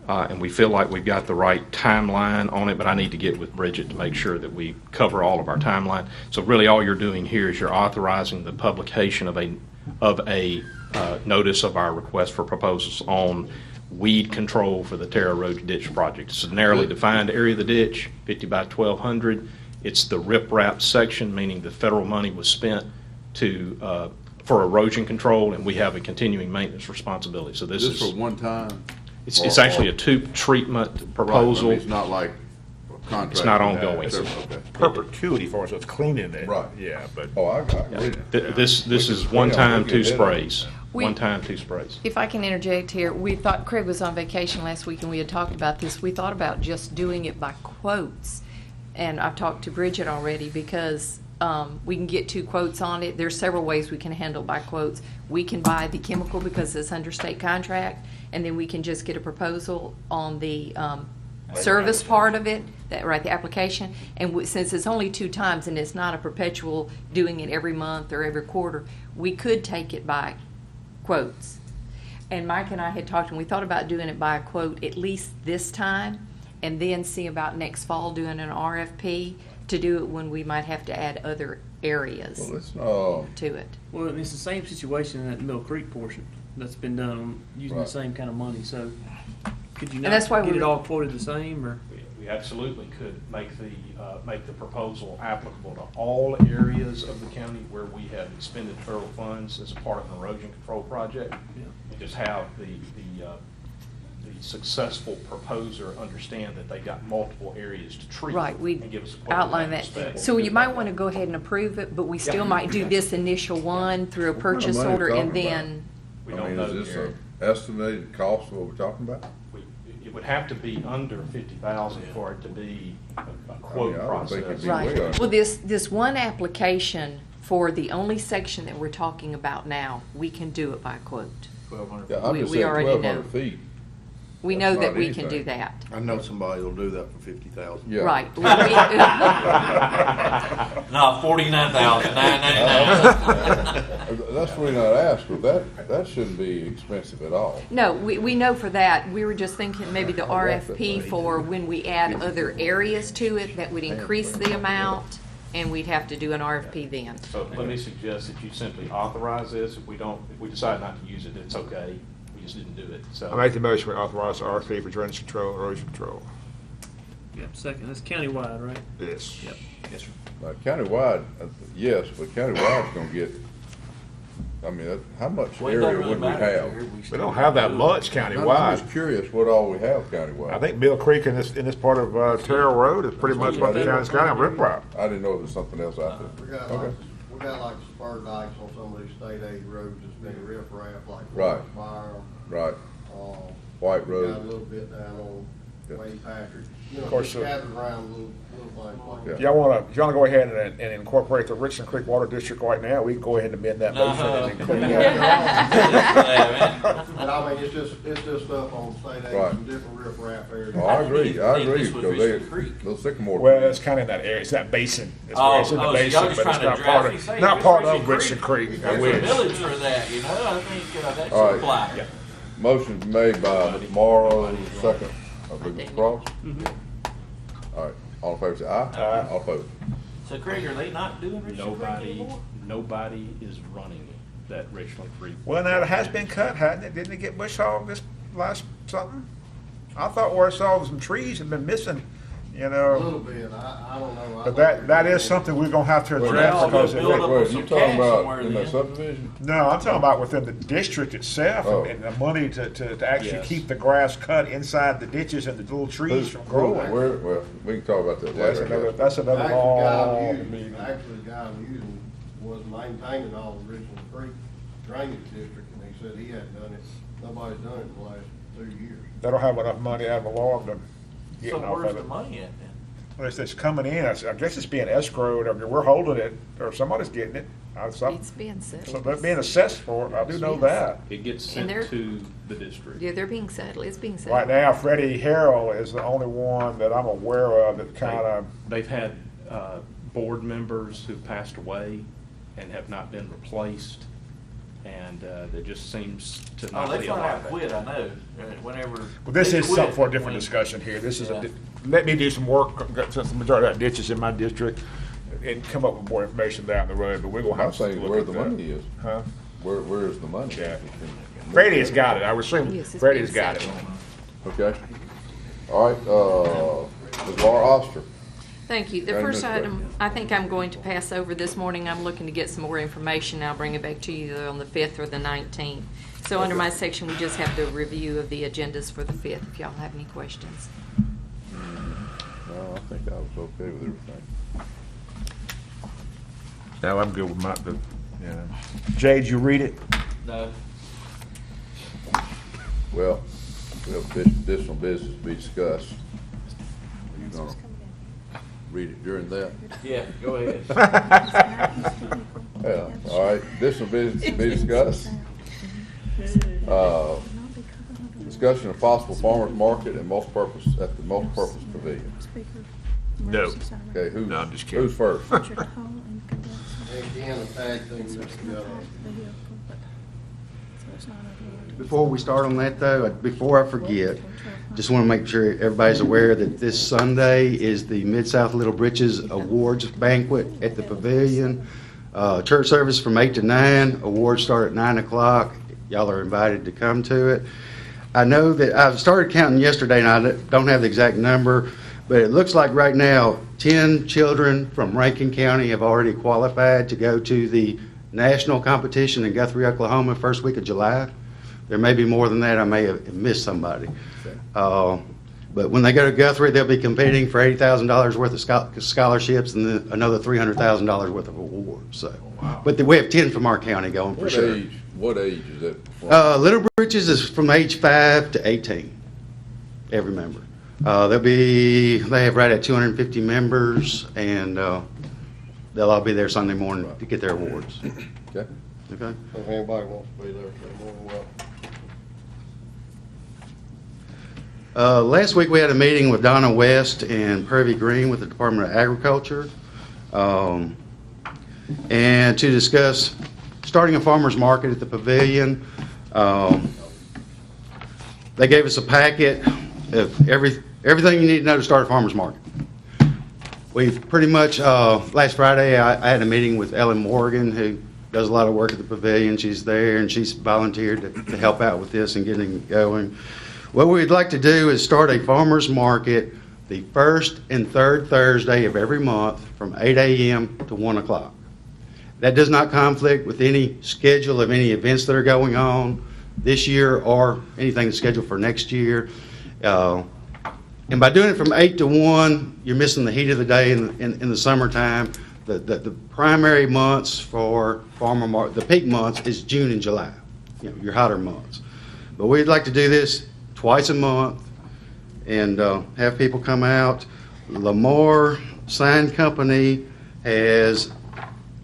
and we feel like we've got the right timeline on it, but I need to get with Bridget to make sure that we cover all of our timeline. So really all you're doing here is you're authorizing the publication of a notice of our request for proposals on weed control for the Terra Road Ditch project. It's a narrowly defined area of the ditch, 50 by 1200. It's the riprap section, meaning the federal money was spent for erosion control, and we have a continuing maintenance responsibility. So this is for one time? It's actually a tube treatment proposal. Right, I mean, it's not like a contract. It's not ongoing. It's Okay. perpetuity for us, so it's cleaning it. Right. Yeah, but. Oh, I read it. This is one time, 2 sprays. One time, 2 sprays. If I can interject here, we thought Craig was on vacation last week and we had talked about this. We thought about just doing it by quotes. And I've talked to Bridget already because we can get 2 quotes on it. There's several ways we can handle by quotes. We can buy the chemical because it's under state contract, and then we can just get a proposal on the service part of it, the application. And since it's only 2 times and it's not a perpetual doing it every month or every quarter, we could take it by quotes. And Mike and I had talked, and we thought about doing it by a quote at least this time, and then see about next fall doing an RFP to do it when we might have to add other areas to it. Well, and it's the same situation in that Mill Creek portion that's been done using the same kind of money. So could you not that's why get it all quoted the same? Or We absolutely could make the proposal applicable to all areas of the county where we have expended federal funds as a part of an erosion control project. And just have the successful proposer understand that they've got multiple areas to treat. Right, we and give us a quote outline in that. respect. So you might want to go ahead and approve it, but we still might do this initial one through a purchase money order we and talking then. We I don't mean, know. is this an estimated cost of what we're talking about? It would have to be under 50,000 for it to be a quote I don't think it'd process. be way under. Well, this one application for the only section that we're talking about now, we can do it by quote. 1,200. Yeah, I'm We- just we saying already 1,200 know. feet. We That's know that not we can anything. do that. I know somebody who'll do that for 50,000. Yeah. Right. No, 49,999. That's really not asked, but that shouldn't be expensive at all. No, we know for that. We were just thinking maybe the RFP for when we add other areas to it, that would increase the amount, and we'd have to do an RFP then. So let me suggest that you simply authorize this. If we decide not to use it, it's okay. We just didn't do it. So I make the motion we authorize the RFP for drainage control, erosion control. Yep, second. That's countywide, right? Yes. Yep. Yes, sir. Countywide, yes, but countywide's gonna get I mean, how much Well, it doesn't area really would we matter have? here. We don't have that much I'm countywide. just curious what all we have countywide. I think Mill Creek in this part of Terrell Road is pretty much what the county's got on riprap. I didn't know there was something else out We there. got Okay. like, we got like spur dikes on some of these state aid roads that's been riprap, like Right. Fire. Right. Uh, White we got a Road. little bit down on Yeah. Wade Patrick. You know, Of course, just scattered around little things like that. If y'all wanna go ahead and incorporate the Richland Creek Water District right now, we can go ahead and amend that motion and include that. But I mean, it's just stuff on state aid, Right. some different riprap areas. Oh, I agree, I agree, This was because they, Richland Creek. those sycamore. Well, trees. it's kinda in that area, it's that basin. It's Oh, it's in the oh, so y'all basin, just but it's trying to not draft part me, of, say not it's part of Richland Richland Creek, I There's a wish. village for that, you know, I think that All should right. apply. Motion made by Mr. Morrow, second, I believe Mr. Cross. All right, all in favor say aye. Aye. All opposed. So Craig, are they not doing Richland Creek anymore? Nobody is running that Richland Creek. Well, now, it has been cut, hadn't it? Didn't it get bush hogged this last something? I thought where I saw some trees had been missing, you A know. little bit, I don't know. I But think that there's- is something we're gonna have to Well, address now because we'll if build it, up Wait, some you talking cash about somewhere in that then. subdivision? no, I'm talking about within the district itself Oh. and the money to actually Yes. keep the grass cut inside the ditches and the little trees from growing. Well, we can talk about that That's later. I another, guess. that's another Actually, the guy I'm long using- meeting. Actually, the guy I'm using was maintaining all the Richland Creek drainage district, and he said he hadn't done it, nobody's done it in the last 2 years. They don't have enough money out of the law to So get off where's of the it. money at then? Well, it's coming in, I guess it's being escrowed, or we're holding it, or somebody's getting it. It's being settled. So they're being assessed for it, I do know Yes. that. It gets And sent they're- to the district. Yeah, they're being settled, it's being settled. Right now, Freddie Harrell is the only one that I'm aware of that kind of, They've had board members who passed away and have not been replaced, and there just seems to Oh, not they be a try lot to of that. quit, I know, whenever. well, this they is quit something for a different when- discussion here. This is Yeah. let me do some work, got some majority of that ditches in my district, and come up with more information down the road, but we're gonna I'm have to saying look where at the that. money is. Huh? Where is the money? Yeah. Freddie's got it, I would assume Yes, it's Freddie's being got it. settled. Okay. All right, Ms. Laura Oster. Thank you. The County first Administrator. item, I think I'm going to pass over this morning. I'm looking to get some more information. I'll bring it back to you either on the 5th or the 19th. So under my section, we just have the review of the agendas for the 5th, if y'all have any questions. No, I think I was okay with everything. No, I'm good with Jay, did you read it? No. Well, we have additional business to be discussed. Are you gonna read it during that? Yeah, go ahead. Yeah, all right, additional business to be discussed. Discussion of possible farmer's market and multipurpose, at the multipurpose pavilion. No. Okay, No, I'm just kidding. who's first? Again, the tag thing that's together. Before we start on that though, before I forget, just want to make sure everybody's aware that this Sunday is the Mid-South Little Britches Awards Banquet at the Pavilion. Church service from 8 to 9, awards start at 9 o'clock. Y'all are invited to come to it. I know that I started counting yesterday and I don't have the exact number, but it looks like right now 10 children from Rankin County have already qualified to go to the national competition in Guthrie, Oklahoma, first week of July. There may be more than that. I may have missed somebody. But when they go to Guthrie, they'll be competing for $80,000 worth of scholarships and then another $300,000 worth of awards. So, but we have 10 from our county going for sure. What age is it? Little Britches is from age 5 to 18. Every member. They have right at 250 members, and they'll all be there Sunday morning to get their awards. Okay. Okay. If anybody wants to be there, they're more than welcome. Last week we had a meeting with Donna West and Purvey Green with the Department of Agriculture, and to discuss starting a farmer's market at the pavilion. They gave us a packet of everything you need to know to start a farmer's market. We've pretty much, last Friday I had a meeting with Ellen Morgan, who does a lot of work at the pavilion. She's there and she's volunteered to help out with this and getting it going. What we'd like to do is start a farmer's market the first and third Thursday of every month from 8 a.m. to 1 o'clock. That does not conflict with any schedule of any events that are going on this year or anything that's scheduled for next year. And by doing it from 8 to 1, you're missing the heat of the day in the summertime. The primary months for farmer market, the peak months is June and July, your hotter months. But we'd like to do this twice a month and have people come out. Lamar Sign Company has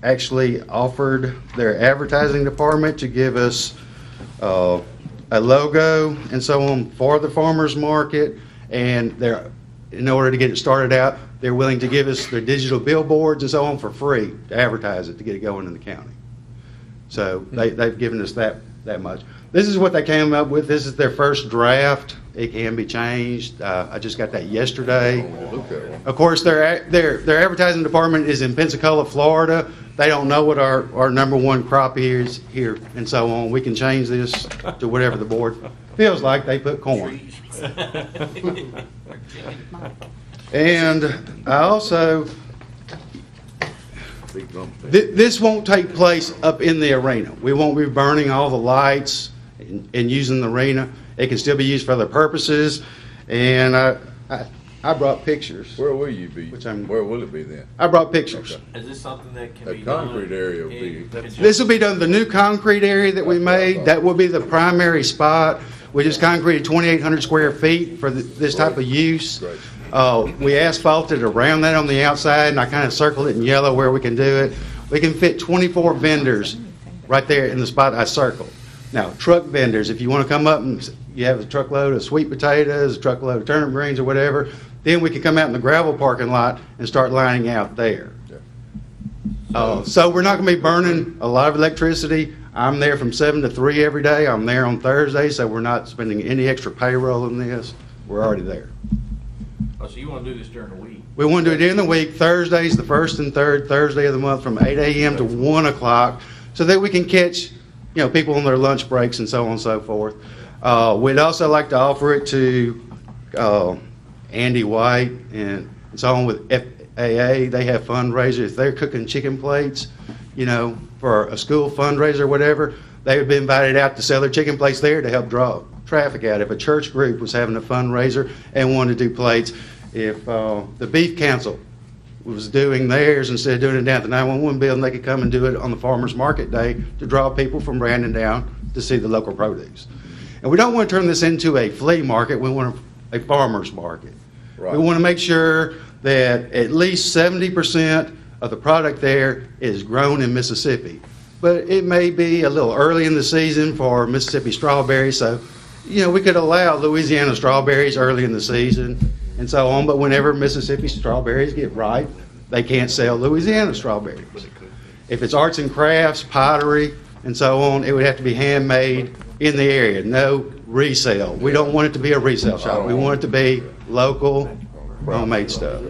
actually offered their advertising department to give us a logo and so on for the farmers market, and in order to get it started out, they're willing to give us their digital billboards and so on for free to advertise it to get it going in the county. So they've given us that much. This is what they came up with. This is their first draft. It can be changed. I just got that yesterday. Of course, their advertising department is in Pensacola, Florida. They don't know what our #1 crop is here and so on. We can change this to whatever the board feels like. They put corn. And I also, this won't take place up in the arena. We won't be burning all the lights and using the arena. It can still be used for other purposes. And I brought pictures. Where will you be? Where will it be then? I brought pictures. Is this something that can The be done? concrete area will be. This will be done, the new concrete area that we made. That will be the primary spot. We just concreted 2,800 square feet for this type of use. We asphalted around that on the outside, and I kind of circled it in yellow where we can do it. We can fit 24 vendors right there in the spot I circled. Now, truck vendors, if you want to come up and you have a truckload of sweet potatoes, a truckload of turnip greens or whatever, then we can come out in the gravel parking lot and start lining out there. So we're not going to be burning a lot of electricity. I'm there from 7 to 3 every day. I'm there on Thursday, so we're not spending any extra payroll on this. We're already there. Oh, so you want to do this during the week? We want to do it during the week. Thursdays, the first and third Thursday of the month from 8 a.m. to 1 o'clock, so that we can catch, people on their lunch breaks and so on and so forth. We'd also like to offer it to Andy White and so on with FAA. They have fundraisers. If they're cooking chicken plates, for a school fundraiser or whatever, they would be invited out to sell their chicken plates there to help draw traffic out. If a church group was having a fundraiser and wanted to do plates, if the Beef Council was doing theirs, instead of doing it down at the 911 building, they could come and do it on the farmers market day to draw people from Brandon down to see the local produce. And we don't want to turn this into a flea market. We want a farmers market. Right. We want to make sure that at least 70% of the product there is grown in Mississippi. But it may be a little early in the season for Mississippi strawberries, so we could allow Louisiana strawberries early in the season and so on, but whenever Mississippi strawberries get ripe, they can't sell Louisiana strawberries. If it's arts and crafts, pottery, and so on, it would have to be handmade in the area, no resale. We don't want it to be a resale shop. We want it to be local, homemade stuff.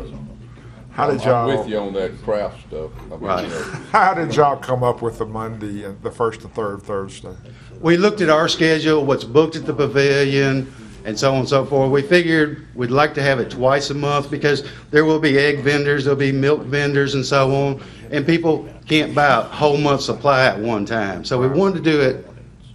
How did y'all? I'm with you on that craft stuff. Right. How did y'all come up with the Monday and the first and third Thursday? We looked at our schedule, what's booked at the pavilion, and so on and so forth. We figured we'd like to have it twice a month because there will be egg vendors, there'll be milk vendors, and so on, and people can't buy a whole month's supply at one time. So we wanted to do it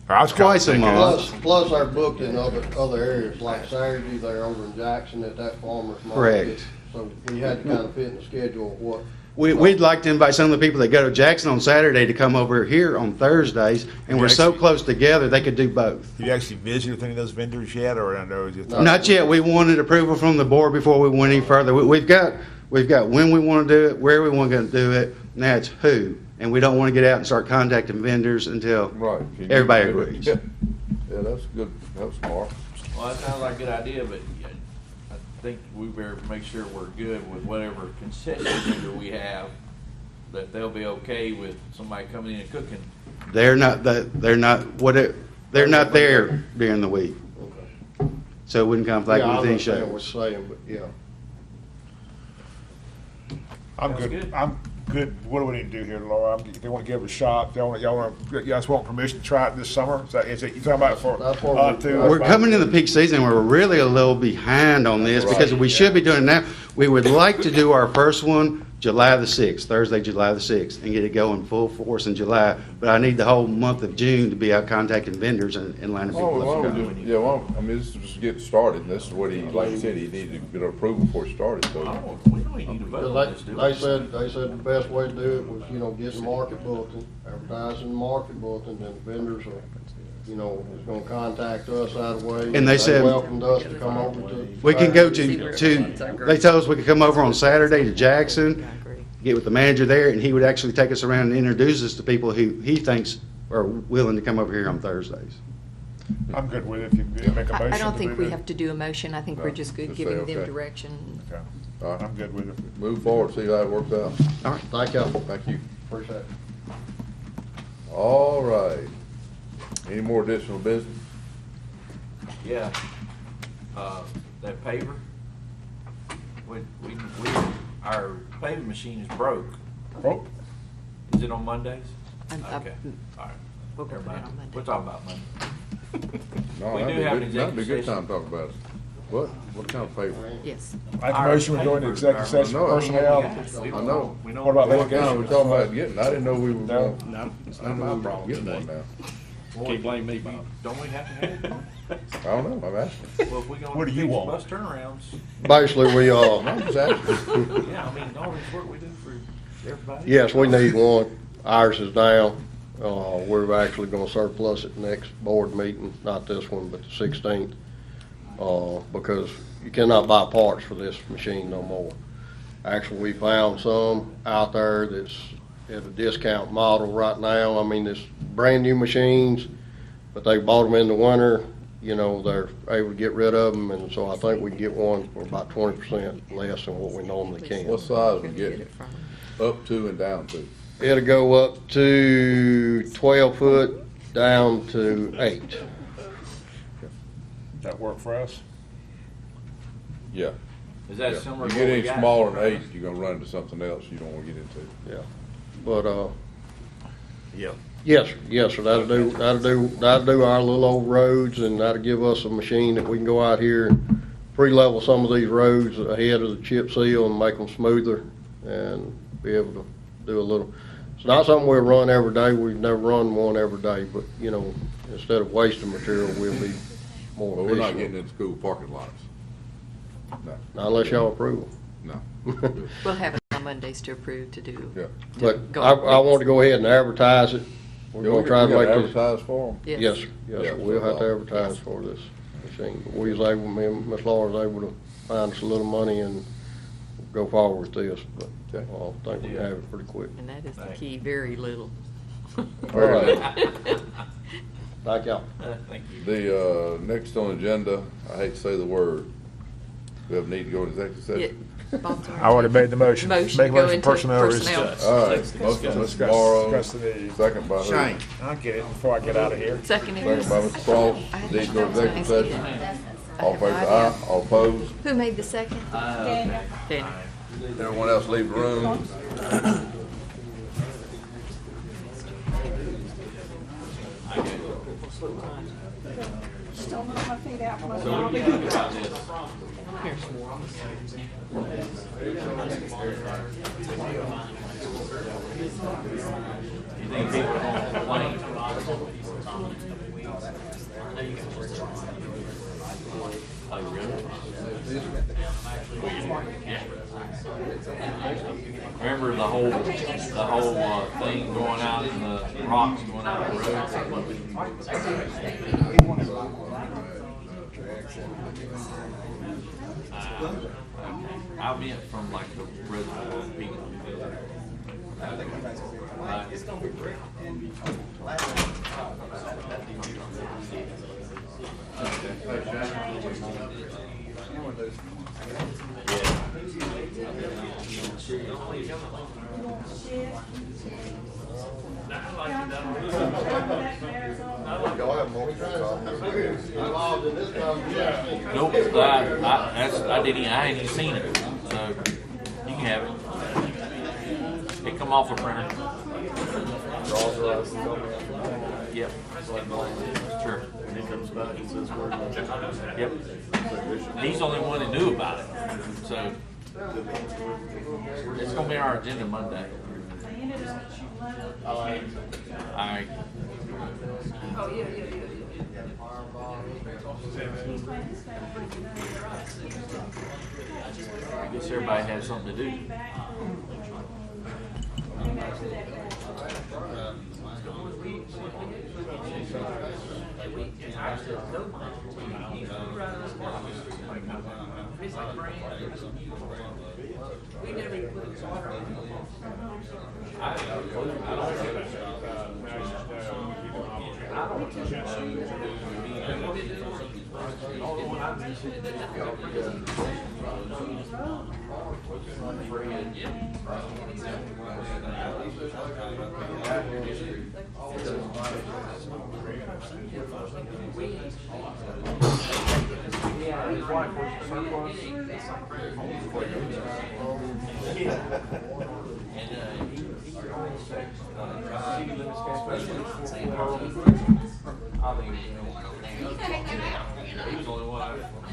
twice a month. Plus they're booked in other areas, like Saturday, they're over in Jackson at that farmer's market. Correct. So we had to kind of fit in the schedule of what. We'd like to invite some of the people that go to Jackson on Saturday to come over here on Thursdays, and we're so close together they could do both. You actually visited with any of those vendors yet, or I know you? Not yet. We wanted approval from the board before we went any further. We've got when we want to do it, where we want to do it. Now it's who, and we don't want to get out and start contacting vendors until everybody agrees. Yeah, that's good. That's smart. Well, that sounds like a good idea, but I think we better make sure we're good with whatever concession vendor we have, that they'll be okay with somebody coming in and cooking. They're not there during the week, so it wouldn't conflict with any shows. I understand what you're saying, but yeah. I'm good. I'm good. What do we need to do here, Laura? If they want to give it a shot, y'all just want permission to try it this summer? Is it you talking about for? We're coming in the peak season. We're really a little behind on this because we should be doing it now. We would like to do our first one July the 6th, Thursday, July the 6th, and get it going full force in July. But I need the whole month of June to be out contacting vendors and lining people Why up. don't to we go. just, yeah, well, I mean, this is just get started. This is what he, like I said, he needed to get approval before he started, so. We don't even need to vote on this, do we? They said the best way to do it was, getting market bulletin, advertising the market bulletin, and vendors are, is gonna contact us out of the way. And they said- welcomed us to come over to. We can go they told us we could come over on Saturday to Jackson, get with the manager there, and he would actually take us around and introduce us to people who he thinks are willing to come over here on Thursdays. I'm good with it, if you make a motion. I don't to think move we it. have to do a motion. I think we're No, just good just say giving okay. them direction. Okay. All right, I'm good with it. move forward, see how it works out. All right. Thank y'all. Thank you. Appreciate it. All right. Any more additional business? Yeah, that paver, our paving machine is broke. Oh, Is it on Mondays? I'm- Okay, all right. We'll go Never for it mind. on Monday. We'll talk about Monday. No, We that'd do be have good- an That'd be a good executive time to talk about it. What kind of favor? Yes. I have a motion, we're going to executive session for personnel. I know. We know. What about What kind litigation? we talking about getting? I didn't know we were No. going. No, it's I not didn't know my we were problem getting today. one now. Can't blame me, Bob. Don't we have to have it? I don't know, I'm asking. Well, if we gonna What do you fix want? bus turnarounds, Basically, we, I'm just asking. yeah, I mean, all this work we do for everybody. yes, we need one. Ours is down. We're actually gonna surplus it next board meeting, not this one, but the 16th. Because you cannot buy parts for this machine no more. Actually, we found some out there that's at a discount model right now. I mean, it's brand new machines, but they bought them in the winter. They're able to get rid of them, and so I think we can get one for about 20% less than what we normally can. What size we getting? Up to and down to? It'll go up to 12 foot, down to 8. That work for us? Yeah. Is that Yeah. similar You to get what we any got? smaller than 8, you're gonna run into something else you don't wanna get into. Yeah, but, Yeah. yes, sir, that'll do our little old roads, and that'll give us a machine that we can go out here and pre-level some of these roads ahead of the chip seal and make them smoother, and be able to do a little. It's not something we'll run every day, we've never run one every day, but, instead of wasting material, we'll be more But we're not efficient. getting into school parking lots. No, Not unless y'all approve no. them. We'll have it on Mondays to approve to do. Yeah. But Go. I want to go ahead and advertise it. We're Yeah, gonna try to we make gotta this. advertise for them. Yes. Yes, sir. Yes, Yeah, sir. We'll have to so- advertise for this machine. But we was able, me and Ms. Laura was able to find us a little money and go forward with this. But Okay. I think we can have it pretty quick. And that is the key, very little. All right. Thank y'all. Thank you. The, next on the agenda, I hate to say the word, we have need to go to executive Yeah, session. Bob's I already made the motion. Motion Make to a go motion into personnel. personnel. All right, motion by Mr. Discuss Morrow, the. second by who? Shane. I'll get it before I get out of here. Second Second is. by Mr. Cross, I had need to go to that executive one. session. All in favor, say aye, all opposed, Who made the second? Danny. everyone else leave the room. So what do you think about this? You think people are gonna complain? Oh, really? Remember the whole thing going out in the rocks going out of the road? I meant from like the reservoir people. Nope, I ain't even seen it, so you can have it. It come off a printer. Yep. Sure. When it comes back, it says where. Yep. He's the only one that knew about it, so It's gonna be on our agenda Monday. All right. I guess everybody has something to do.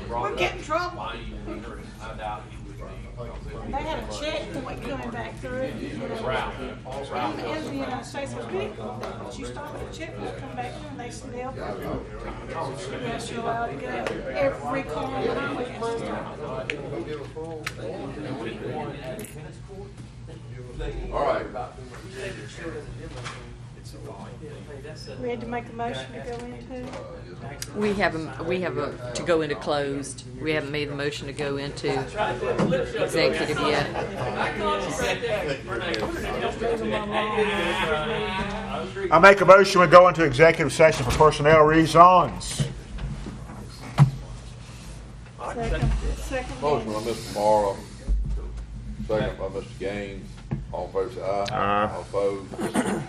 We're getting trouble. They had a checkpoint coming back through. And the United States was big, but you stop at a checkpoint, come back through, and they said they'll. Yes, you're allowed to go. Every car on the highway has to stop. All right. We had to make a motion to go into. We have to go into closed. We haven't made the motion to go into executive yet. I make a motion we go into executive session for personnel reasons. Second. Motion by Mr. Morrow, second by Mr. Gaines. All in favor say aye. Aye. All opposed?